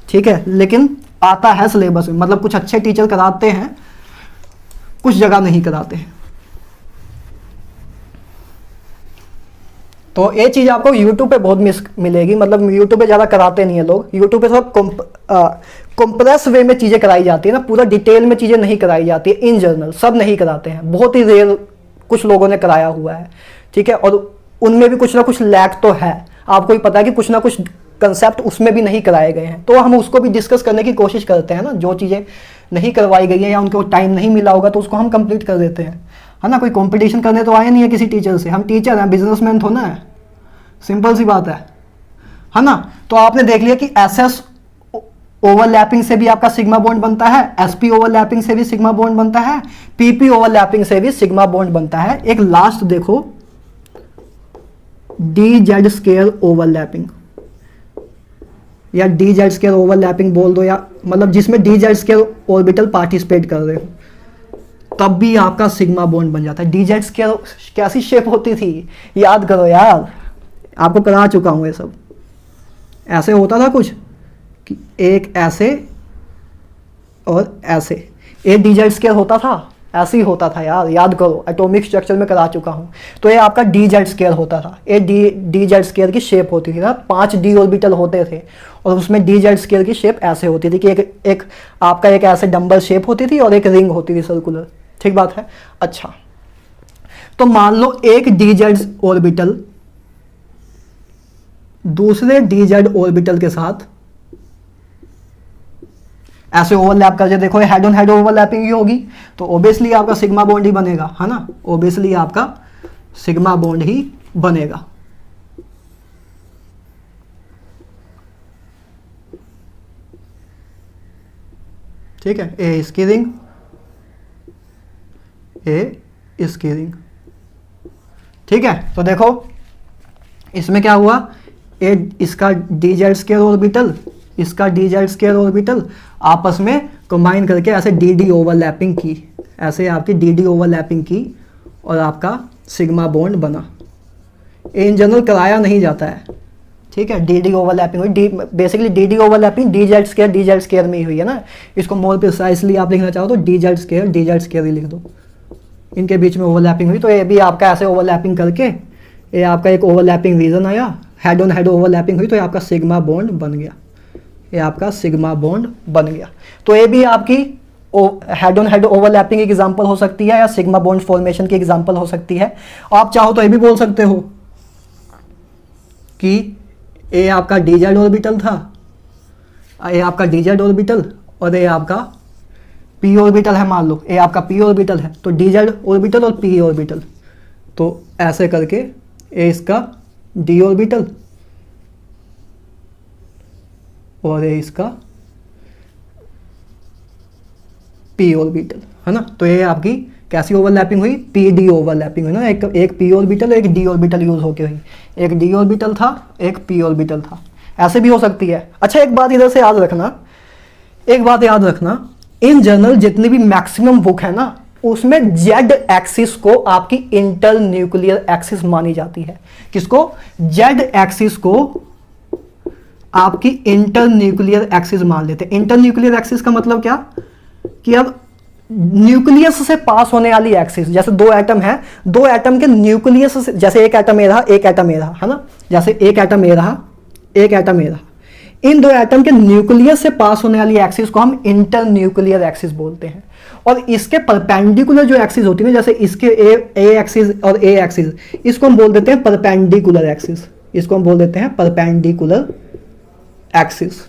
ठीक है, लेकिन आता है सिलेबस में, मतलब कुछ अच्छे टीचर कराते हैं, कुछ जगह नहीं कराते हैं। तो ये चीज़ आपको YouTube पे बहुत मिलेगी, मतलब YouTube पे ज़्यादा कराते नहीं है लोग, YouTube पे थोड़ा कंप्रेस वे में चीज़ें कराई जाती है ना, पूरा डिटेल में चीज़ें नहीं कराई जाती है, इन जनरल सब नहीं कराते हैं, बहुत ही रेयर कुछ लोगों ने कराया हुआ है, ठीक है, और उनमें भी कुछ ना कुछ लैक तो है, आपको ही पता है कि कुछ ना कुछ कंसेप्ट उसमें भी नहीं कराए गए हैं, तो हम उसको भी डिस्कस करने की कोशिश करते हैं ना, जो चीज़ें नहीं करवाई गई है या उनको टाइम नहीं मिला होगा तो उसको हम कंप्लीट कर देते हैं, है ना। कोई कंपटीशन करने तो आए नहीं है किसी टीचर से, हम टीचर हैं, बिजनेसमैन थोड़ा है, सिंपल सी बात है ना। तो आपने देख लिया कि एसएस ओवरलैपिंग से भी आपका सिग्मा बॉन्ड बनता है, एसपी ओवरलैपिंग से भी सिग्मा बॉन्ड बनता है, पीपी ओवरलैपिंग से भी सिग्मा बॉन्ड बनता है। एक लास्ट देखो, डी जेड स्केयर ओवरलैपिंग या डी जेड स्केयर ओवरलैपिंग बोल दो, या मतलब जिसमें D Z square orbital participate कर रहे हो, तब भी आपका सिग्मा बॉन्ड बन जाता है। डी जेड स्केयर कैसी शेप होती थी, याद करो यार, आपको करा चुका हूं ये सब। ऐसे होता था कुछ कि एक ऐसे और ऐसे, एक डी जेड स्केयर होता था, ऐसे ही होता था यार, याद करो, एटॉमिक स्ट्रक्चर में करा चुका हूं। तो ये आपका डी जेड स्केयर होता था, ये डी जेड स्केयर की शेप होती थी ना, 5 डी ऑर्बिटल होते थे और उसमें डी जेड स्केयर की शेप ऐसे होती थी कि एक आपका एक ऐसे डंबल शेप होती थी और एक रिंग होती थी सर्कुलर, ठीक बात है। अच्छा, तो मान लो एक डी जेड ऑर्बिटल दूसरे डी जेड ऑर्बिटल के साथ ऐसे ओवरलैप करके देखो, हेड ऑन हेड ओवरलैपिंग ही होगी, तो ऑब्वियसली आपका सिग्मा बॉन्ड ही बनेगा, है ना, ऑब्वियसली आपका सिग्मा बॉन्ड ही बनेगा। ठीक है, ए इसकी रिंग, ए इसकी रिंग, ठीक है। तो देखो इसमें क्या हुआ, इसका डी जेड स्केयर ऑर्बिटल, इसका डी जेड स्केयर ऑर्बिटल आपस में कंबाइन करके ऐसे डी डी ओवरलैपिंग की, ऐसे आपकी डी डी ओवरलैपिंग की और आपका सिग्मा बॉन्ड बना। इन जनरल कराया नहीं जाता है, ठीक है, डी डी ओवरलैपिंग हुई, D basically D D overlapping D Z square में ही हुई है ना। इसको मोर प्रिसाइसली आप लिखना चाहो तो डी जेड स्केयर ही लिख दो, इनके बीच में ओवरलैपिंग हुई। तो ये भी आपका ऐसे ओवरलैपिंग करके ये आपका एक ओवरलैपिंग रीजन आया, हेड ऑन हेड ओवरलैपिंग हुई, तो ये आपका सिग्मा बॉन्ड बन गया, ये आपका सिग्मा बॉन्ड बन गया। तो ये भी आपकी हेड ऑन हेड ओवरलैपिंग की एग्जांपल हो सकती है या सिग्मा बॉन्ड फॉर्मेशन की एग्जांपल हो सकती है। आप चाहो तो ये भी बोल सकते हो कि ये आपका डी जेड ऑर्बिटल था, ये आपका डी जेड ऑर्बिटल और ये आपका पी ऑर्बिटल है, मान लो ये आपका पी ऑर्बिटल है, तो डी जेड ऑर्बिटल और पी ऑर्बिटल, तो ऐसे करके ये इसका डी ऑर्बिटल और ये इसका पी ऑर्बिटल है ना। तो ये आपकी कैसी ओवरलैपिंग हुई, पी डी ओवरलैपिंग हुई ना, एक पी ऑर्बिटल एक डी ऑर्बिटल यूज होके हुई, एक डी ऑर्बिटल था एक पी ऑर्बिटल था, ऐसे भी हो सकती है। अच्छा एक बात इधर से याद रखना, इन जनरल जितनी भी मैक्सिमम बुक है ना उसमें जेड एक्सिस को आपकी इंटर न्यूक्लियर एक्सिस मानी जाती है। किसको? जेड एक्सिस को आपकी इंटर न्यूक्लियर एक्सिस मान लेते हैं। इंटर न्यूक्लियर एक्सिस का मतलब क्या कि अब न्यूक्लियस से पास होने वाली एक्सिस, जैसे दो एटम है, दो एटम के न्यूक्लियस से, जैसे एक एटम ए रहा एक एटम ए रहा है ना, जैसे एक एटम ए रहा एक एटम ए रहा, इन दो एटम के न्यूक्लियस से पास होने वाली एक्सिस को हम इंटर न्यूक्लियर एक्सिस बोलते हैं। और इसके परपेंडिकुलर जो एक्सिस होती है, जैसे इसके ए एक्सिस और ए एक्सिस, इसको हम बोल देते हैं परपेंडिकुलर एक्सिस, इसको हम बोल देते हैं परपेंडिकुलर एक्सिस,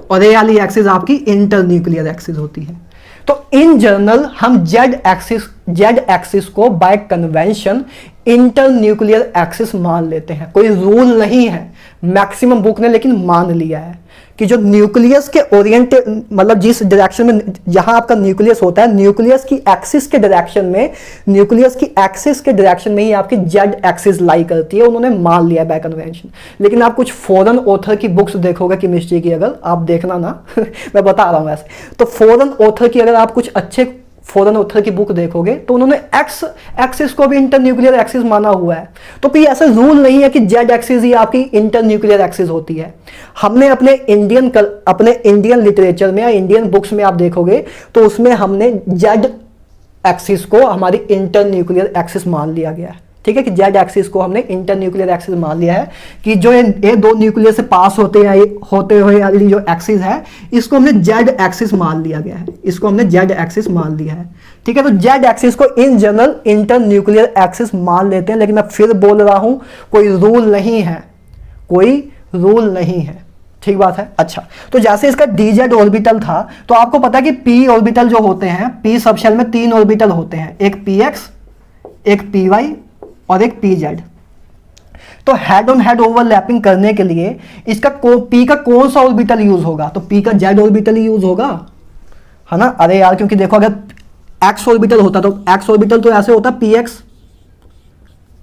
और ए वाली एक्सिस आपकी इंटर न्यूक्लियर एक्सिस होती है। तो इन जनरल हम जेड एक्सिस को bye convention inter nuclear axis मान लेते हैं। कोई रूल नहीं है मैक्सिमम बुक ने, लेकिन मान लिया है कि जो न्यूक्लियस के ओरिएंटेड, मतलब जिस डायरेक्शन में जहां आपका न्यूक्लियस होता है, न्यूक्लियस की एक्सिस के डायरेक्शन में ही आपकी जेड एक्सिस लाई करती है, उन्होंने मान लिया बाय कन्वेंशन। लेकिन आप कुछ फॉरेन ऑथर की बुक्स देखोगे केमिस्ट्री की, अगर आप देखना ना मैं बता रहा हूं ऐसे, तो फॉरेन ऑथर की अगर आप कुछ अच्छे फॉरेन ऑथर की बुक देखोगे तो उन्होंने एक्स एक्सिस को भी इंटर न्यूक्लियर एक्सिस माना हुआ है। तो कोई ऐसा रूल नहीं है कि जेड एक्सिस ही आपकी इंटर न्यूक्लियर एक्सिस होती है। हमने अपने इंडियन लिटरेचर में या इंडियन बुक्स में आप देखोगे तो उसमें हमने जेड एक्सिस को हमारी इंटर न्यूक्लियर एक्सिस मान लिया गया है। ठीक है, कि जेड एक्सिस को हमने इंटर न्यूक्लियर एक्सिस मान लिया है, कि जो ये दो न्यूक्लियर से पास होते हुए वाली जो एक्सिस है, इसको हमने जेड एक्सिस मान लिया गया है, इसको हमने जेड एक्सिस मान लिया है। ठीक है, तो जेड एक्सिस को in general inter nuclear axis मान लेते हैं, लेकिन मैं फिर बोल रहा हूं कोई रूल नहीं है। ठीक बात है। अच्छा, तो जैसे इसका डी जेड ऑर्बिटल था, तो आपको पता है कि पी ऑर्बिटल जो होते हैं, पी सबशेल में 3 ऑर्बिटल होते हैं, एक पी एक्स, एक पी वाई और एक पी जेड। तो हेड ऑन हेड ओवरलैपिंग करने के लिए इसका पी का कौन सा ऑर्बिटल यूज होगा? तो पी का जेड ऑर्बिटल ही यूज होगा, है ना। अरे यार, क्योंकि देखो अगर एक्स ऑर्बिटल होता तो एक्स ऑर्बिटल तो ऐसे होता पी एक्स,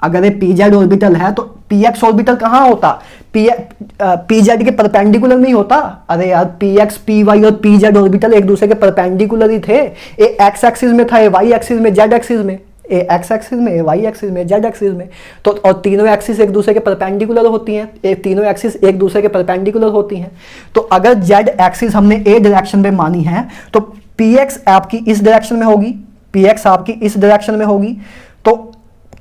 अगर ये पी जेड ऑर्बिटल है तो पी एक्स ऑर्बिटल कहां होता? पी जेड के परपेंडिकुलर नहीं होता। अरे यार, पी एक्स पी वाई और पी जेड ऑर्बिटल एक दूसरे के परपेंडिकुलर ही थे। ए एक्स एक्सिस में था, ए वाई एक्सिस में, जेड एक्सिस में, ए एक्स एक्सिस में, ए वाई एक्सिस में, जेड एक्सिस में। तो और तीनों एक्सिस एक दूसरे के परपेंडिकुलर होती हैं, तीनों एक्सिस एक दूसरे के परपेंडिकुलर होती हैं। तो अगर जेड एक्सिस हमने ए डायरेक्शन में मानी है तो पी एक्स आपकी इस डायरेक्शन में होगी, पी एक्स आपकी इस डायरेक्शन में होगी। तो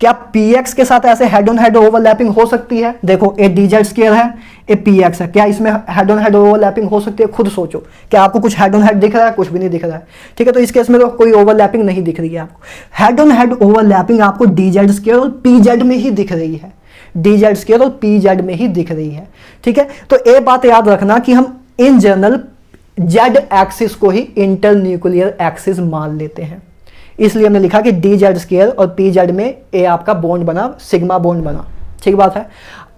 क्या पी एक्स के साथ ऐसे हेड ऑन हेड ओवरलैपिंग हो सकती है? देखो, ए डी जेड स्क्वायर है, ए पी एक्स है, क्या इसमें हेड ऑन हेड ओवरलैपिंग हो सकती है? खुद सोचो, क्या आपको कुछ हेड ऑन हेड दिख रहा है? कुछ भी नहीं दिख रहा है। ठीक है, तो इस केस में तो कोई ओवरलैपिंग नहीं दिख रही है आपको। हेड ऑन हेड ओवरलैपिंग आपको डी जेड स्क्वायर और पी जेड में ही दिख रही है, डी जेड स्क्वायर और पी जेड में ही दिख रही है। ठीक है, तो ये बात याद रखना कि हम इन जनरल जेड एक्सिस को ही इंटर न्यूक्लियर एक्सिस मान लेते हैं, इसलिए हमने लिखा कि डी जेड स्क्वायर और पी जेड में ए आपका बॉन्ड बना, सिग्मा बॉन्ड बना। ठीक बात है।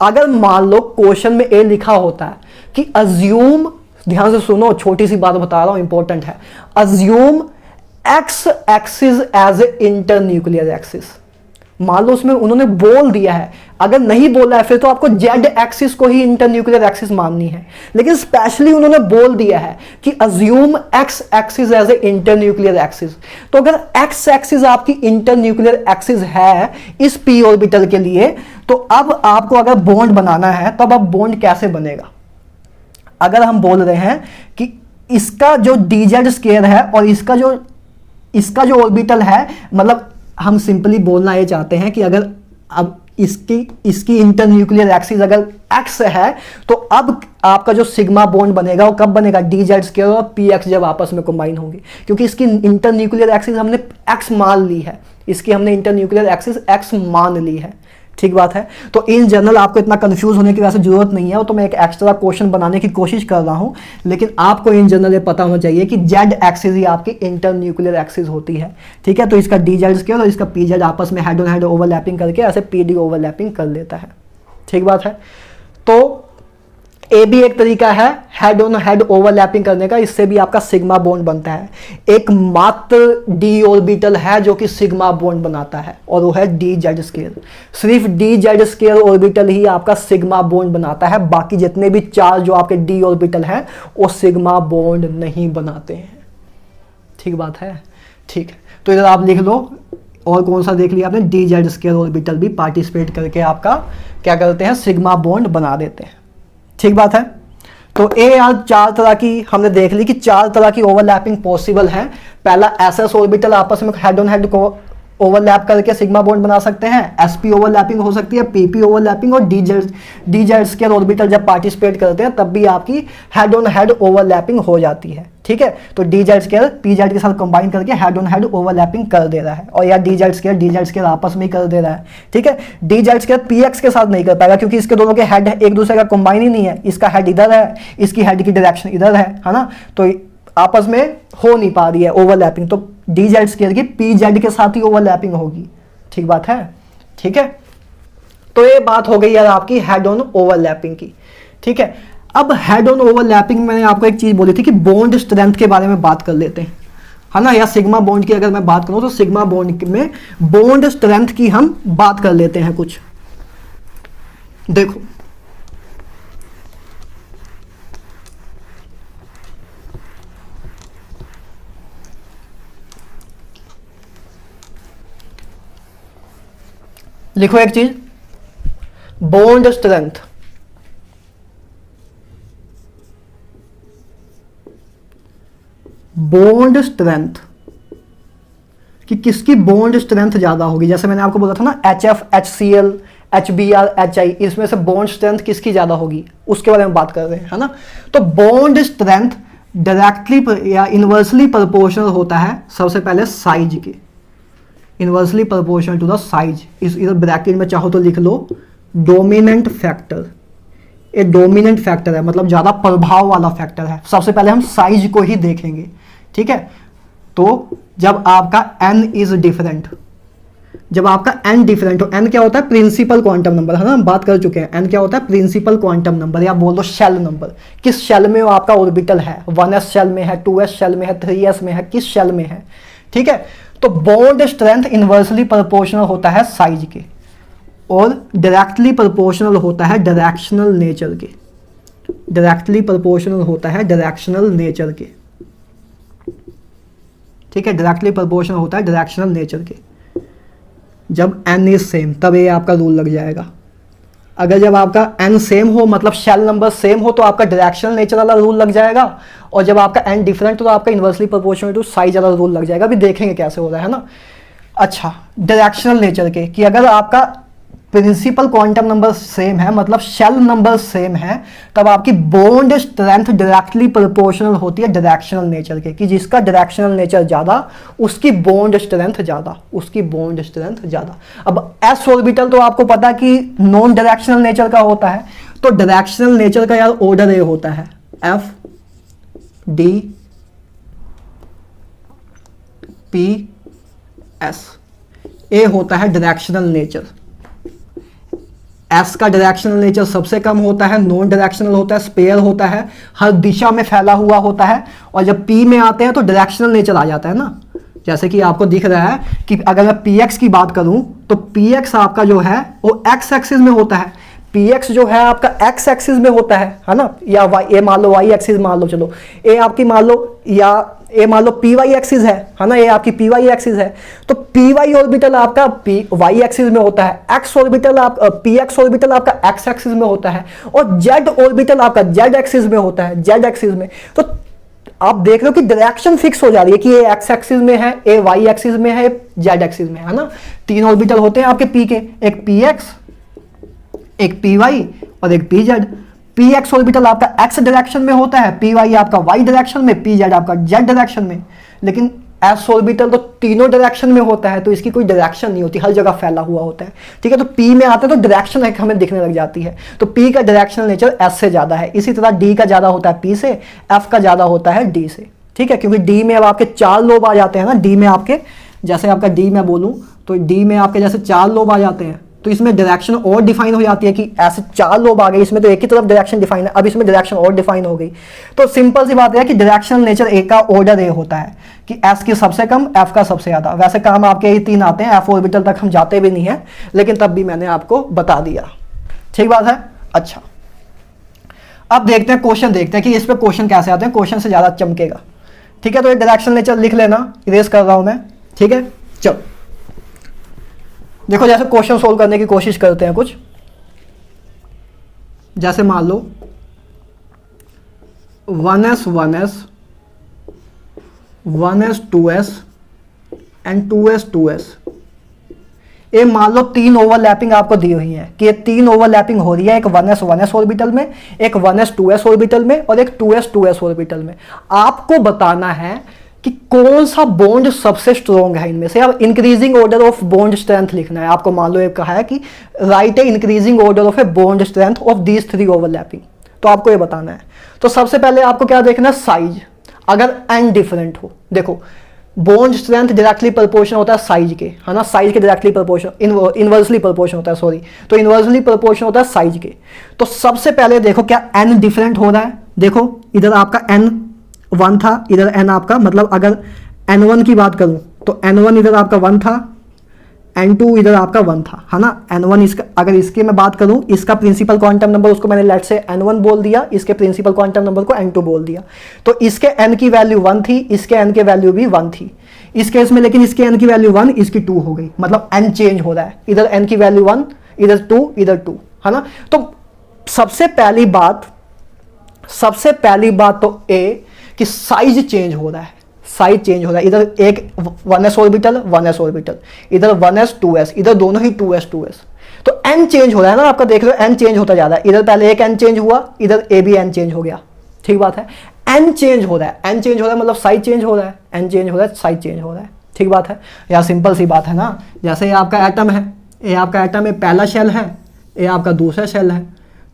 अगर मान लो क्वेश्चन में ए लिखा होता है कि अज्यूम, ध्यान से सुनो, छोटी सी बात बता रहा हूं, इंपॉर्टेंट है, assume x axis as a internuclear axis. मान लो उसमें उन्होंने बोल दिया है, अगर नहीं बोला है फिर तो आपको जेड एक्सिस को ही इंटरन्यूक्लियर एक्सिस माननी है, लेकिन स्पेशली उन्होंने बोल दिया है कि assume x axis as a internuclear axis. तो अगर एक्स एक्सिस आपकी इंटरन्यूक्लियर एक्सिस है इस पी ऑर्बिटल के लिए, तो अब आपको अगर बॉन्ड बनाना है तब अब बॉन्ड कैसे बनेगा? अगर हम बोल रहे हैं कि इसका जो dz स्क्वायर है और इसका जो ऑर्बिटल है, मतलब हम सिंपली बोलना ये चाहते हैं कि अगर अब इसकी इंटरन्यूक्लियर एक्सिस अगर x है, तो अब आपका जो सिग्मा बॉन्ड बनेगा वो कब बनेगा? dz स्क्वायर और px जब आपस में कंबाइन होंगे, क्योंकि इसकी इंटरन्यूक्लियर एक्सिस हमने x मान ली है, इसकी हमने इंटरन्यूक्लियर एक्सिस x मान ली है। ठीक बात है। तो इन जनरल आपको इतना कंफ्यूज होने की वैसे जरूरत नहीं है, तो मैं एक एक्स्ट्रा क्वेश्चन बनाने की कोशिश कर रहा हूं, लेकिन आपको इन जनरल ये पता होना चाहिए कि जेड एक्सिस ही आपकी इंटरन्यूक्लियर एक्सिस होती है। ठीक है, तो इसका dz स्क्वायर और इसका pz आपस में हेड ऑन हेड ओवरलैपिंग करके ऐसे pd ओवरलैपिंग कर लेता है। ठीक बात है। तो ए भी एक तरीका है हेड ऑन हेड ओवरलैपिंग करने का, इससे भी आपका सिग्मा बॉन्ड बनता है। एक मात्र डी ऑर्बिटल है जो कि सिग्मा बॉन्ड बनाता है और वो है dz स्क्वायर। सिर्फ dz स्क्वायर ऑर्बिटल ही आपका सिग्मा बॉन्ड बनाता है, बाकी जितने भी चार जो आपके डी ऑर्बिटल हैं वो सिग्मा बॉन्ड नहीं बनाते हैं। ठीक बात है। ठीक है, तो इधर आप लिख लो, और कौन सा देख लिया आपने? dz स्क्वायर ऑर्बिटल भी पार्टिसिपेट करके आपका क्या करते हैं? सिग्मा बॉन्ड बना देते हैं। ठीक बात है। तो ये यार चार तरह की हमने देख ली कि चार तरह की ओवरलैपिंग पॉसिबल है। पहला एसएस ऑर्बिटल आपस में हेड ऑन हेड को ओवरलैप करके सिग्मा बॉन्ड बना सकते हैं, एसपी ओवरलैपिंग हो सकती है, पीपी ओवरलैपिंग, और dz स्क्वायर ऑर्बिटल जब पार्टिसिपेट करते हैं तब भी आपकी हेड ऑन हेड ओवरलैपिंग हो जाती है। ठीक है, तो dz स्क्वायर pz के साथ कंबाइन करके हेड ऑन हेड ओवरलैपिंग कर दे रहा है, और या dz स्क्वायर आपस में ही कर दे रहा है। ठीक है, dz स्क्वायर px के साथ नहीं कर पाएगा क्योंकि इसके दोनों के हेड एक दूसरे का कंबाइन ही नहीं है, इसका हेड इधर है, इसकी हेड की डायरेक्शन इधर है ना, तो आपस में हो नहीं पा रही है ओवरलैपिंग, तो dz स्क्वायर की pz के साथ ही ओवरलैपिंग होगी। ठीक बात है। ठीक है, तो ये बात हो गई यार आपकी हेड ऑन ओवरलैपिंग की। ठीक है, अब हेड ऑन ओवरलैपिंग मैंने आपको एक चीज बोली थी कि बॉन्ड स्ट्रेंथ के बारे में बात कर लेते हैं, है ना, या सिग्मा बॉन्ड की अगर मैं बात करूं तो सिग्मा बॉन्ड में बॉन्ड स्ट्रेंथ की हम बात कर लेते हैं कुछ। देखो लिखो एक चीज, बॉन्ड स्ट्रेंथ कि किसकी बॉन्ड स्ट्रेंथ ज्यादा होगी। जैसे मैंने आपको बोला था ना HF, HCl, HBr, HI, इसमें से बॉन्ड स्ट्रेंथ किसकी ज्यादा होगी उसके बारे में बात कर रहे हैं, है ना। तो बॉन्ड स्ट्रेंथ डायरेक्टली या इनवर्सली प्रोपोर्शनल होता है सबसे पहले साइज के, inversely proportional to the size. इस इधर ब्रैकेट में चाहो तो लिख लो डोमिनेंट फैक्टर। ये डोमिनेंट फैक्टर है, मतलब ज्यादा प्रभाव वाला फैक्टर है। सबसे पहले हम साइज को ही देखेंगे। ठीक है, तो जब आपका n इज डिफरेंट, जब आपका n डिफरेंट हो, n क्या होता है? प्रिंसिपल क्वांटम नंबर, है ना, हम बात कर चुके हैं। n क्या होता है? प्रिंसिपल क्वांटम नंबर, या बोल दो शेल नंबर। किस शेल में वो आपका ऑर्बिटल है? 1s शेल में है, 2s शेल में है, 3s में है, किस शेल में है? ठीक है, तो बॉन्ड स्ट्रेंथ इनवर्सली प्रोपोर्शनल होता है साइज के, और डायरेक्टली प्रोपोर्शनल होता है डायरेक्शनल नेचर के। डायरेक्टली प्रोपोर्शनल होता है डायरेक्शनल नेचर के। ठीक है, डायरेक्टली प्रोपोर्शनल होता है डायरेक्शनल नेचर के। जब n इज सेम तब ये आपका रूल लग जाएगा। अगर जब आपका n सेम हो, मतलब शेल नंबर सेम हो, तो आपका डायरेक्शनल नेचर वाला रूल लग जाएगा, और जब आपका n डिफरेंट हो तो आपका इनवर्सली प्रोपोर्शनल टू साइज वाला रूल लग जाएगा। अभी देखेंगे कैसे हो रहा है ना। अच्छा, डायरेक्शनल नेचर के कि अगर आपका प्रिंसिपल क्वांटम नंबर सेम है, मतलब शेल नंबर सेम है, तब आपकी बॉन्ड स्ट्रेंथ डायरेक्टली प्रोपोर्शनल होती है डायरेक्शनल नेचर के, कि जिसका डायरेक्शनल नेचर ज्यादा उसकी बॉन्ड स्ट्रेंथ ज्यादा, उसकी बॉन्ड स्ट्रेंथ ज्यादा। अब s ऑर्बिटल तो आपको पता कि नॉन डायरेक्शनल नेचर का होता है, तो डायरेक्शनल नेचर का यार ऑर्डर ए होता है F D P S। ए होता है डायरेक्शनल नेचर। S का डायरेक्शनल नेचर सबसे कम होता है, नॉन डायरेक्शनल होता है, स्पेयर होता है, हर दिशा में फैला हुआ होता है, और जब P में आते हैं तो डायरेक्शनल नेचर आ जाता है ना। जैसे कि आपको दिख रहा है कि अगर मैं px की बात करूं तो px आपका जो है वो x एक्सिस में होता है, px जो है आपका x एक्सिस में होता है ना, या ये मान लो y एक्सिस मान लो, चलो ए आपकी मान लो, या ए मान लो py एक्सिस है ना, ये आपकी py एक्सिस है। तो py ऑर्बिटल आपका y एक्सिस में होता है, x ऑर्बिटल px ऑर्बिटल आपका x एक्सिस में होता है, और z ऑर्बिटल आपका z एक्सिस में होता है, z एक्सिस में। तो आप देख रहे हो कि डायरेक्शन फिक्स हो जा रही है कि ये x एक्सिस में है, ए y एक्सिस में है, z एक्सिस में है ना। तीन ऑर्बिटल होते हैं आपके p के, एक px, एक py और एक pz। px ऑर्बिटल आपका x डायरेक्शन में होता है, py आपका y डायरेक्शन में, pz आपका z डायरेक्शन में। लेकिन s ऑर्बिटल तो तीनों डायरेक्शन में होता है, तो इसकी कोई डायरेक्शन नहीं होती, हर जगह फैला हुआ होता है, ठीक है। तो p में आते हैं तो डायरेक्शन है हमें दिखने लग जाती है, तो p का डायरेक्शनल नेचर s से ज्यादा है। इसी तरह d का ज्यादा होता है p से, f का ज्यादा होता है d से, ठीक है। क्योंकि d में अब आपके 4 लोब आ जाते हैं ना, d में आपके जैसे आपका d में बोलूं तो d में आपके जैसे 4 लोब आ जाते हैं, तो इसमें डायरेक्शन और डिफाइन हो जाती है कि ऐसे 4 लोब आ गए, इसमें तो एक ही तरफ डायरेक्शन डिफाइन है, अब इसमें डायरेक्शन और डिफाइन हो गई। तो सिंपल सी बात है कि डायरेक्शनल नेचर ए का ऑर्डर ए होता है कि एस की सबसे कम, एफ का सबसे ज्यादा। वैसे काम आपके ही 3 आते हैं, एफ ऑर्बिटल तक हम जाते भी नहीं है, लेकिन तब भी मैंने आपको बता दिया, ठीक बात है। अच्छा, अब देखते हैं क्वेश्चन, देखते हैं कि इस पर क्वेश्चन कैसे आते हैं, क्वेश्चन से ज्यादा चमकेगा, ठीक है। तो एक डायरेक्शनल नेचर लिख लेना, इरेज कर रहा हूं मैं, ठीक है। चलो देखो, जैसे क्वेश्चन सोल्व करने की कोशिश करते हैं कुछ, जैसे मान लो 1s 1s 1s 2s and 2s 2s। ये मान लो 3 ओवरलैपिंग आपको दी हुई है कि ये 3 ओवरलैपिंग हो रही है, एक 1s 1s ऑर्बिटल में, एक 1s 2s ऑर्बिटल में और एक 2s 2s ऑर्बिटल में। आपको बताना है कि कौन सा बॉन्ड सबसे स्ट्रॉन्ग है इनमें से। अब increasing order of bond strength लिखना है आपको। मान लो एक कहा है कि right A increasing order of a bond strength of these 3 overlapping, तो आपको ये बताना है। तो सबसे पहले आपको क्या देखना है, साइज, अगर एन डिफरेंट हो। देखो बॉन्ड स्ट्रेंथ डायरेक्टली प्रोपोर्शनल होता है साइज के, है ना, साइज के डायरेक्टली प्रोपोर्शनल, इनवर्सली प्रोपोर्शनल होता है, सॉरी, तो इनवर्सली प्रोपोर्शनल होता है साइज के। तो सबसे पहले देखो क्या एन डिफरेंट हो रहा है। देखो इधर आपका एन 1 था, इधर एन आपका, मतलब अगर n1 की बात करूं तो n1 इधर आपका 1 था, n2 इधर आपका 1 था, है ना। n1 इसका, अगर इसकी मैं बात करूं, इसका प्रिंसिपल क्वांटम नंबर उसको मैंने लेट से n1 बोल दिया, इसके प्रिंसिपल क्वांटम नंबर को n2 बोल दिया। तो इसके n की वैल्यू 1 थी, इसके n की वैल्यू भी 1 थी इस केस में, लेकिन इसके n की वैल्यू 1, इसकी 2 हो गई, मतलब n चेंज हो रहा है, इधर n की वैल्यू 1, इधर 2, इधर 2, है ना। तो सबसे पहली बात तो ए कि साइज चेंज हो रहा है, साइज चेंज हो रहा है। इधर एक 1s ऑर्बिटल 1s ऑर्बिटल, इधर 1s 2s, इधर दोनों ही 2s 2s। तो n चेंज हो रहा है ना, आपका देख लो n चेंज होता जा रहा है। इधर पहले एक n चेंज हुआ, इधर a भी n चेंज हो गया, ठीक बात है। n चेंज हो रहा है, n चेंज हो रहा है मतलब साइज चेंज हो रहा है, n चेंज हो रहा है साइज चेंज हो रहा है, ठीक बात है। या सिंपल सी बात है ना, जैसे ये आपका एटम है, ये आपका एटम है, पहला शेल है, ये आपका दूसरा शेल है,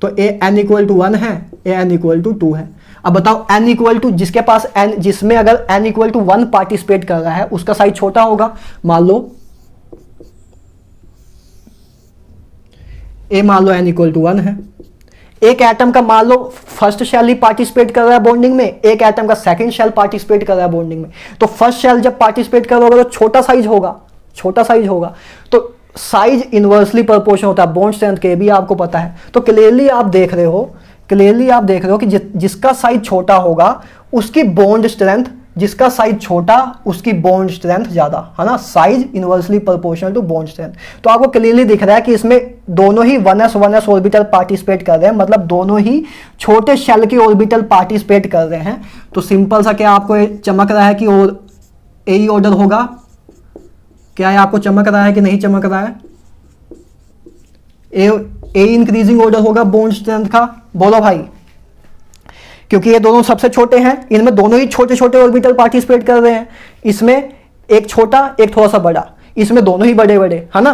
तो ए n = 1 है, ए n = 2 है। अब बताओ n = जिसके पास n, जिसमें अगर n = 1 पार्टिसिपेट कर रहा है उसका साइज छोटा होगा। मान लो n = 1 है, एक एटम का मान लो फर्स्ट शेल ही पार्टिसिपेट कर रहा है बॉन्डिंग में, एक एटम का सेकंड शेल पार्टिसिपेट कर रहा है बॉन्डिंग में। तो फर्स्ट शेल जब पार्टिसिपेट करोगे तो छोटा साइज होगा, तो साइज इनवर्सली प्रोपोर्शनल होता है बॉन्ड स्ट्रेंथ के, भी आपको पता है। तो क्लियरली आप देख रहे हो कि जिसका साइज छोटा होगा उसकी बॉन्ड स्ट्रेंथ, जिसका साइज छोटा उसकी बॉन्ड स्ट्रेंथ ज्यादा, है ना। Size inversely proportional to bond strength. तो आपको क्लियरली दिख रहा है कि इसमें दोनों ही 1s 1s ऑर्बिटल पार्टिसिपेट कर रहे हैं, मतलब दोनों ही छोटे शेल के ऑर्बिटल पार्टिसिपेट कर रहे हैं। तो सिंपल सा क्या आपको चमक रहा है कि और ए ही ऑर्डर होगा, क्या है आपको चमक रहा है कि नहीं चमक रहा है, ए इंक्रीजिंग ऑर्डर होगा बॉन्ड स्ट्रेंथ का, बोलो भाई, क्योंकि ये दोनों सबसे छोटे हैं, इनमें दोनों ही छोटे छोटे ऑर्बिटल पार्टिसिपेट कर रहे हैं, इसमें एक छोटा एक थोड़ा सा बड़ा, इसमें दोनों ही बड़े बड़े, है ना।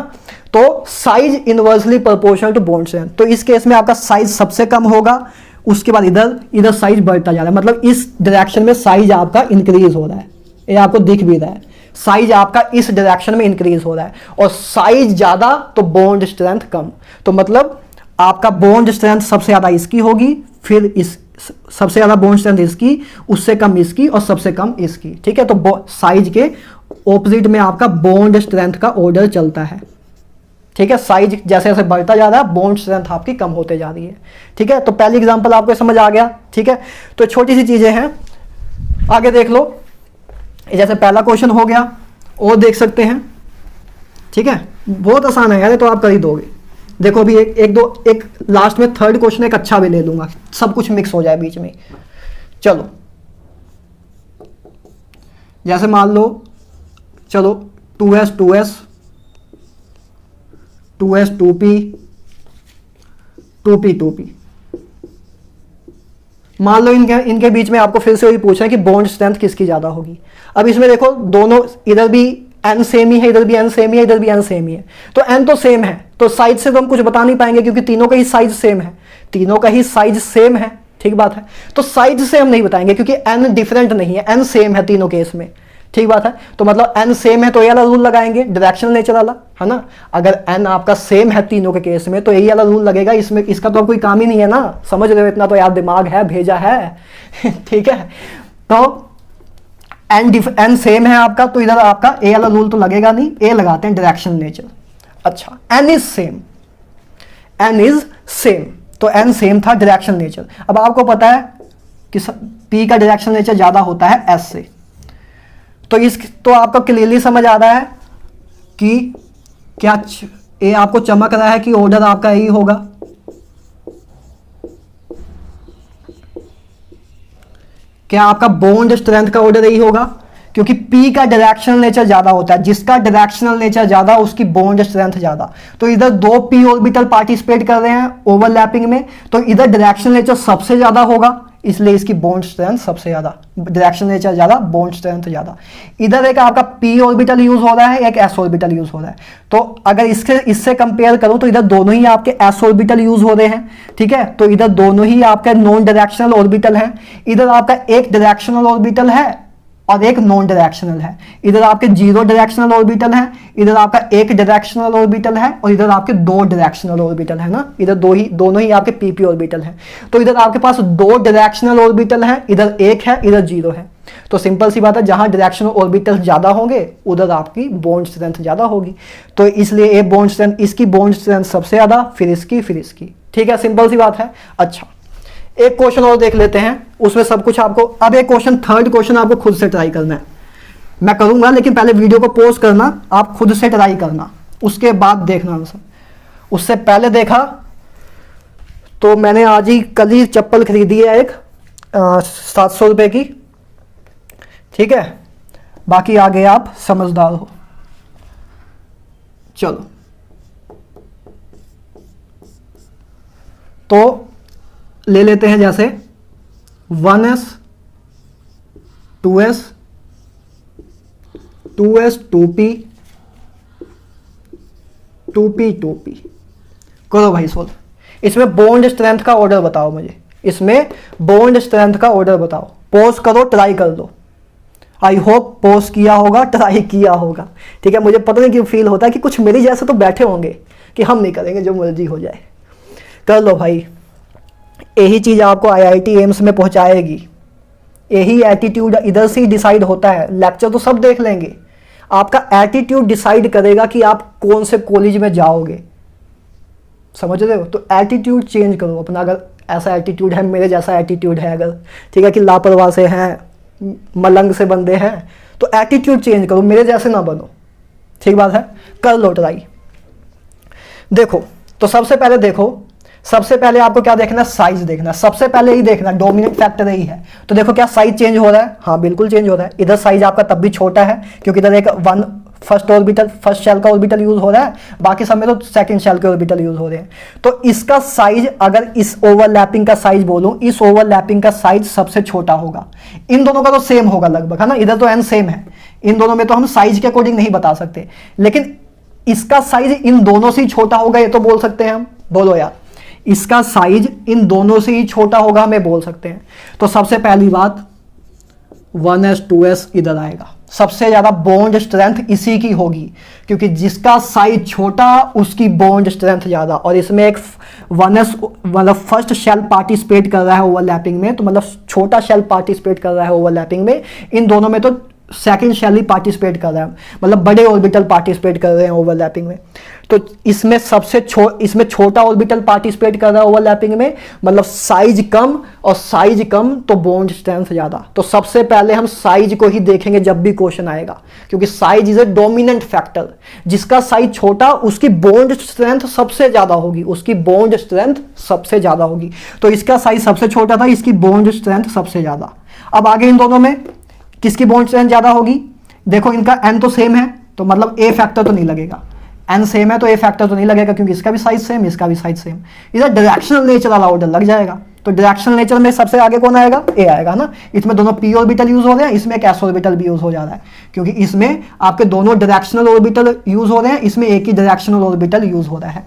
तो size inversely proportional to bond strength. तो इस केस में आपका साइज सबसे कम होगा, उसके बाद इधर साइज बढ़ता जा रहा है, मतलब इस डायरेक्शन में साइज आपका इंक्रीज हो रहा है, ये आपको दिख भी रहा है, साइज आपका इस डायरेक्शन में इंक्रीज हो रहा है। और साइज ज्यादा तो बॉन्ड स्ट्रेंथ कम, तो मतलब आपका बॉन्ड स्ट्रेंथ सबसे ज्यादा इसकी होगी, फिर इस सबसे ज्यादा बॉन्ड स्ट्रेंथ इसकी, उससे कम इसकी और सबसे कम इसकी, ठीक है। तो साइज के ऑपोजिट में आपका बॉन्ड स्ट्रेंथ का ऑर्डर चलता है। ठीक है, साइज जैसे जैसे बढ़ता जा रहा है बॉन्ड स्ट्रेंथ आपकी कम होते जा रही है। ठीक है, तो पहली एग्जांपल आपको समझ आ गया। ठीक है, तो छोटी सी चीजें हैं, आगे देख लो। जैसे पहला क्वेश्चन हो गया, और देख सकते हैं। ठीक है, बहुत आसान है यार, तो आप कर ही दोगे। देखो अभी एक लास्ट में थर्ड क्वेश्चन एक अच्छा भी ले लूंगा, सब कुछ मिक्स हो जाए बीच में। चलो जैसे मान लो, चलो 2s 2s 2s 2p 2p 2p, मान लो इनके बीच में आपको फिर से वही पूछना है कि बॉन्ड स्ट्रेंथ किसकी ज्यादा होगी। अब इसमें देखो दोनों, इधर भी n सेम ही है, इधर भी n सेम ही है, इधर भी n सेम ही है, तो n तो सेम है, तो साइज से तो हम कुछ बता नहीं पाएंगे क्योंकि तीनों का ही साइज सेम है, तीनों का ही साइज सेम है। ठीक बात है, तो साइज से हम नहीं बताएंगे क्योंकि n डिफरेंट नहीं है, n सेम है तीनों केस में। ठीक बात है, तो मतलब n सेम है तो ये वाला रूल लगाएंगे, डायरेक्शनल नेचर वाला, है ना। अगर n आपका सेम है तीनों के केस में तो यही वाला रूल लगेगा, इसमें इसका तो अब कोई काम ही नहीं है ना, समझ रहे हो, इतना तो यार दिमाग है, भेजा है। ठीक है, तो n सेम है आपका, तो इधर आपका ए वाला रूल तो लगेगा नहीं, ए लगाते हैं डायरेक्शनल नेचर। अच्छा, n is same, n is same, तो n सेम था डायरेक्शनल नेचर। अब आपको पता है कि p का डायरेक्शनल नेचर ज्यादा होता है s से, तो आपको क्लियरली समझ आ रहा है कि क्या ये आपको चमक रहा है कि ऑर्डर आपका यही होगा। क्या आपका बॉन्ड स्ट्रेंथ का ऑर्डर यही होगा, क्योंकि P का डायरेक्शनल नेचर ज्यादा होता है, जिसका डायरेक्शनल नेचर ज्यादा उसकी बॉन्ड स्ट्रेंथ ज्यादा। तो इधर दो P ऑर्बिटल पार्टिसिपेट कर रहे हैं ओवरलैपिंग में, तो इधर डायरेक्शनल नेचर सबसे ज्यादा होगा, इसलिए इसकी बॉन्ड स्ट्रेंथ सबसे ज्यादा, डायरेक्शनल नेचर ज्यादा, बॉन्ड स्ट्रेंथ ज्यादा। इधर एक आपका P ऑर्बिटल यूज हो रहा है, एक S ऑर्बिटल यूज हो रहा है, तो अगर इससे कंपेयर करूं तो इधर दोनों ही आपके S ऑर्बिटल यूज हो रहे हैं। ठीक है, तो इधर दोनों ही आपके नॉन डायरेक्शनल ऑर्बिटल हैं, इधर आपका एक डायरेक्शनल ऑर्बिटल है और एक नॉन डायरेक्शनल है, इधर आपके 0 डायरेक्शनल ऑर्बिटल है, इधर आपका एक डायरेक्शनल ऑर्बिटल है, और इधर आपके 2 डायरेक्शनल ऑर्बिटल है ना, इधर दोनों ही आपके PP ऑर्बिटल है। तो इधर आपके पास 2 डायरेक्शनल ऑर्बिटल है, इधर एक है, इधर 0 है। तो सिंपल सी बात है, जहां डायरेक्शनल ऑर्बिटल ज्यादा होंगे उधर आपकी बॉन्ड स्ट्रेंथ ज्यादा होगी, तो इसलिए ये बॉन्ड स्ट्रेंथ, इसकी बॉन्ड स्ट्रेंथ सबसे ज्यादा, फिर इसकी। ठीक है, सिंपल सी बात है। अच्छा, एक क्वेश्चन और देख लेते हैं, उसमें सब कुछ आपको, अब एक क्वेश्चन, थर्ड क्वेश्चन आपको खुद से ट्राई करना है, मैं करूंगा लेकिन पहले वीडियो को पॉज करना, आप खुद से ट्राई करना, उसके बाद देखना आंसर। उससे पहले देखा तो मैंने आज ही कल ही चप्पल खरीदी है एक 700 रुपए की। ठीक है, बाकी आगे आप समझदार हो। चलो, तो ले लेते हैं जैसे 1s 2s 2s 2p 2p 2p, करो भाई सोल्व। इसमें बॉन्ड स्ट्रेंथ का ऑर्डर बताओ मुझे, इसमें बॉन्ड स्ट्रेंथ का ऑर्डर बताओ। पॉज करो, ट्राई कर दो। आई होप पॉज किया होगा, ट्राई किया होगा। ठीक है, मुझे पता नहीं क्यों फील होता है कि कुछ मेरे जैसे तो बैठे होंगे कि हम नहीं करेंगे, जो मर्जी हो जाए। कर लो भाई, यही चीज आपको IIT एम्स में पहुंचाएगी, यही एटीट्यूड इधर से ही डिसाइड होता है। लेक्चर तो सब देख लेंगे, आपका एटीट्यूड डिसाइड करेगा कि आप कौन से कॉलेज में जाओगे, समझ रहे हो। तो एटीट्यूड चेंज करो अपना, अगर ऐसा एटीट्यूड है, मेरे जैसा एटीट्यूड है अगर, ठीक है, कि लापरवाह से हैं, मलंग से बंदे हैं, तो एटीट्यूड चेंज करो, मेरे जैसे ना बनो। ठीक बात है, कर लो ट्राई। देखो, तो सबसे पहले आपको क्या देखना है, साइज देखना है, सबसे पहले ही देखना, डोमिनेंट फैक्टर यही है। तो देखो क्या साइज चेंज हो रहा है, हाँ बिल्कुल चेंज हो रहा है। इधर साइज आपका तब भी छोटा है क्योंकि इधर एक फर्स्ट शेल का ऑर्बिटल यूज हो रहा है, बाकी सब में तो सेकंड शेल के ऑर्बिटल यूज हो रहे हैं। तो इसका साइज, अगर इस ओवरलैपिंग का साइज बोलूं, इस ओवरलैपिंग का साइज सबसे छोटा होगा। इन दोनों का तो सेम होगा लगभग, है ना, इधर तो n सेम है, इन दोनों में तो हम साइज के अकॉर्डिंग नहीं बता सकते, लेकिन इसका साइज इन दोनों से ही छोटा होगा, ये तो बोल सकते हैं हम। बोलो यार, इसका साइज इन दोनों से ही छोटा होगा, हमें बोल सकते हैं। तो सबसे पहली बात 1s 2s इधर आएगा, सबसे ज्यादा बॉन्ड स्ट्रेंथ इसी की होगी, क्योंकि जिसका साइज छोटा उसकी बॉन्ड स्ट्रेंथ ज्यादा। और इसमें एक 1s मतलब फर्स्ट शेल पार्टिसिपेट कर रहा है ओवरलैपिंग में, तो मतलब छोटा शेल पार्टिसिपेट कर रहा है ओवरलैपिंग में। इन दोनों में तो सेकंड शेल ही पार्टिसिपेट कर रहा है, मतलब बड़े ऑर्बिटल पार्टिसिपेट कर रहे हैं ओवरलैपिंग में। तो इसमें इसमें छोटा ऑर्बिटल पार्टिसिपेट कर रहा है ओवरलैपिंग में, मतलब साइज कम, और साइज कम तो बॉन्ड स्ट्रेंथ ज़्यादा। तो सबसे पहले हम साइज को ही देखेंगे जब भी क्वेश्चन आएगा, क्योंकि size is a dominant factor. जिसका साइज छोटा उसकी बॉन्ड स्ट्रेंथ सबसे ज़्यादा होगी, उसकी बॉन्ड स्ट्रेंथ सबसे ज़्यादा होगी। तो इसका साइज सबसे छोटा था, इसकी बॉन्ड स्ट्रेंथ सबसे ज़्यादा। अब आगे इन दोनों में किसकी बॉन्ड स्ट्रेंथ ज़्यादा होगी? देखो इनका एन तो सेम है, तो मतलब ए फैक्टर तो नहीं लगेगा। एन सेम है तो ए फैक्टर तो नहीं लगेगा, क्योंकि इसका भी साइज सेम, इसका भी साइज सेम। इधर डायरेक्शनल नेचर वाला ऑर्डर लग जाएगा। तो डायरेक्शनल नेचर में सबसे आगे कौन आएगा? ए आएगा ना। इसमें दोनों पी ऑर्बिटल यूज हो रहे हैं, इसमें एक एस ऑर्बिटल भी यूज हो जा रहा है, क्योंकि इसमें आपके दोनों डायरेक्शनल ऑर्बिटल यूज हो रहे हैं, इसमें एक ही डायरेक्शनल ऑर्बिटल यूज हो रहा है।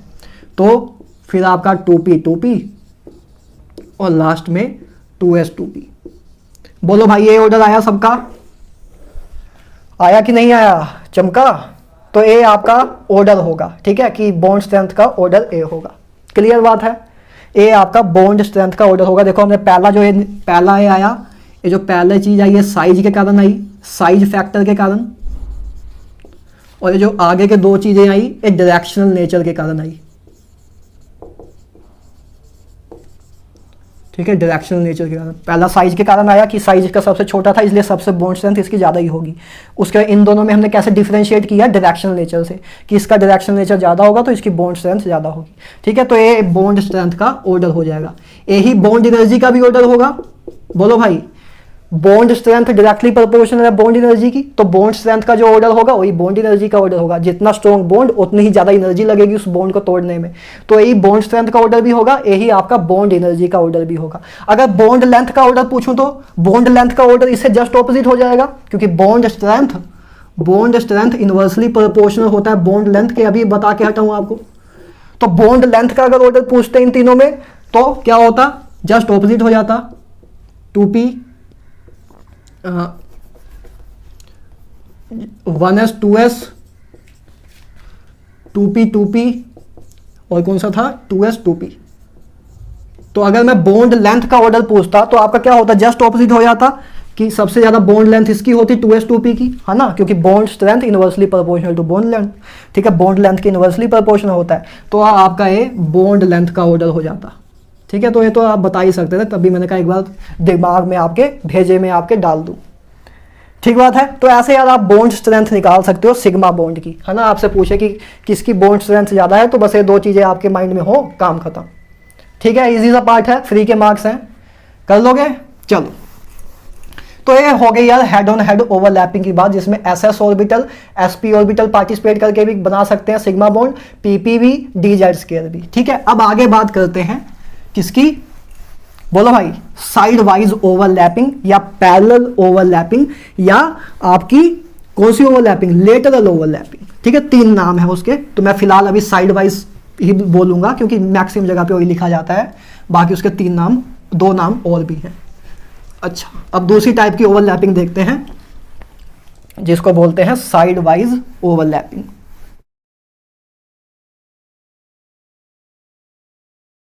तो फिर आपका 2p और लास्ट में 2s2p। बोलो भाई ये ऑर्डर आया सबका? आया कि नहीं आया? चमका? तो ए आपका ऑर्डर होगा, ठीक है, कि बॉन्ड स्ट्रेंथ का ऑर्डर ए होगा। क्लियर बात है? ए आपका बॉन्ड स्ट्रेंथ का ऑर्डर होगा। देखो हमने पहला ए आया, ये जो पहला चीज आई है साइज के कारण आई, साइज फैक्टर के कारण, और ये जो आगे के दो चीजें आई ये डायरेक्शनल नेचर के कारण आई, ठीक है, डायरेक्शनल नेचर के कारण। पहला साइज के कारण आया कि साइज इसका सबसे छोटा था, इसलिए सबसे बॉन्ड स्ट्रेंथ इसकी ज़्यादा ही होगी। उसके इन दोनों में हमने कैसे डिफरेंशिएट किया? डायरेक्शनल नेचर से, कि इसका डायरेक्शनल नेचर ज़्यादा होगा तो इसकी बॉन्ड स्ट्रेंथ ज़्यादा होगी, ठीक है। तो ये बॉन्ड स्ट्रेंथ का ऑर्डर हो जाएगा। यही बॉन्ड एनर्जी का भी ऑर्डर होगा। बोलो भाई, बॉन्ड स्ट्रेंथ डायरेक्टली प्रोपोर्शनल है बॉन्ड एनर्जी की, तो बॉन्ड स्ट्रेंथ का जो ऑर्डर होगा वही बॉन्ड एनर्जी का ऑर्डर होगा। जितना स्ट्रॉन्ग बॉन्ड उतनी ही ज्यादा एनर्जी लगेगी उस बॉन्ड को तोड़ने में। तो यही बॉन्ड स्ट्रेंथ का ऑर्डर भी होगा, यही आपका बॉन्ड एनर्जी का ऑर्डर भी होगा। अगर बॉन्ड लेंथ का ऑर्डर पूछूं तो बॉन्ड लेंथ का ऑर्डर इससे जस्ट ऑपोजिट हो जाएगा, क्योंकि बॉन्ड स्ट्रेंथ इनवर्सली प्रोपोर्शनल होता है बॉन्ड लेंथ के। अभी बता के हटाऊं आपको। तो बॉन्ड लेंथ का अगर ऑर्डर पूछते इन तीनों में तो क्या होता? जस्ट ऑपोजिट हो जाता। 2p 1s 2s 2p और कौन सा था? 2s 2p। तो अगर मैं बॉन्ड लेंथ का ऑर्डर पूछता तो आपका क्या होता? जस्ट ऑपोजिट हो जाता, कि सबसे ज्यादा बॉन्ड लेंथ इसकी होती 2s 2p की, है ना, क्योंकि bond strength inversely proportional to bond length, ठीक है, बॉन्ड लेंथ की इनवर्सली प्रोपोर्शनल होता है। तो आपका ये बॉन्ड लेंथ का ऑर्डर हो जाता, ठीक है। तो ये तो आप बता ही सकते थे, तभी मैंने कहा एक बार दिमाग में आपके भेजे में आपके डाल दूं, ठीक बात है। तो ऐसे यार आप बॉन्ड स्ट्रेंथ निकाल सकते हो सिग्मा बॉन्ड की, है ना। आपसे पूछे कि किसकी बॉन्ड स्ट्रेंथ ज़्यादा है, तो बस ये दो चीज़ें आपके माइंड में हो, काम खत्म, ठीक है। इजी सा पार्ट है, फ्री के मार्क्स हैं, कर लोगे? चलो, तो ये हो गई यार हेड ऑन हेड ओवरलैपिंग की बात, जिसमें SS orbital SP orbital participate करके भी बना सकते हैं सिग्मा बॉन्ड, पीपी भी, डीजेड स्क्वायर भी, ठीक है। अब आगे बात करते हैं किसकी? बोलो भाई, साइड वाइज ओवरलैपिंग या पैरेलल ओवरलैपिंग या आपकी कौन सी ओवरलैपिंग? लेटरल ओवरलैपिंग, ठीक है। तीन नाम है उसके, तो मैं फिलहाल अभी साइड वाइज ही बोलूंगा क्योंकि मैक्सिमम जगह पे वही लिखा जाता है, बाकी उसके दो नाम और भी हैं। अच्छा, अब दूसरी टाइप की ओवरलैपिंग देखते हैं जिसको बोलते हैं साइड वाइज ओवरलैपिंग।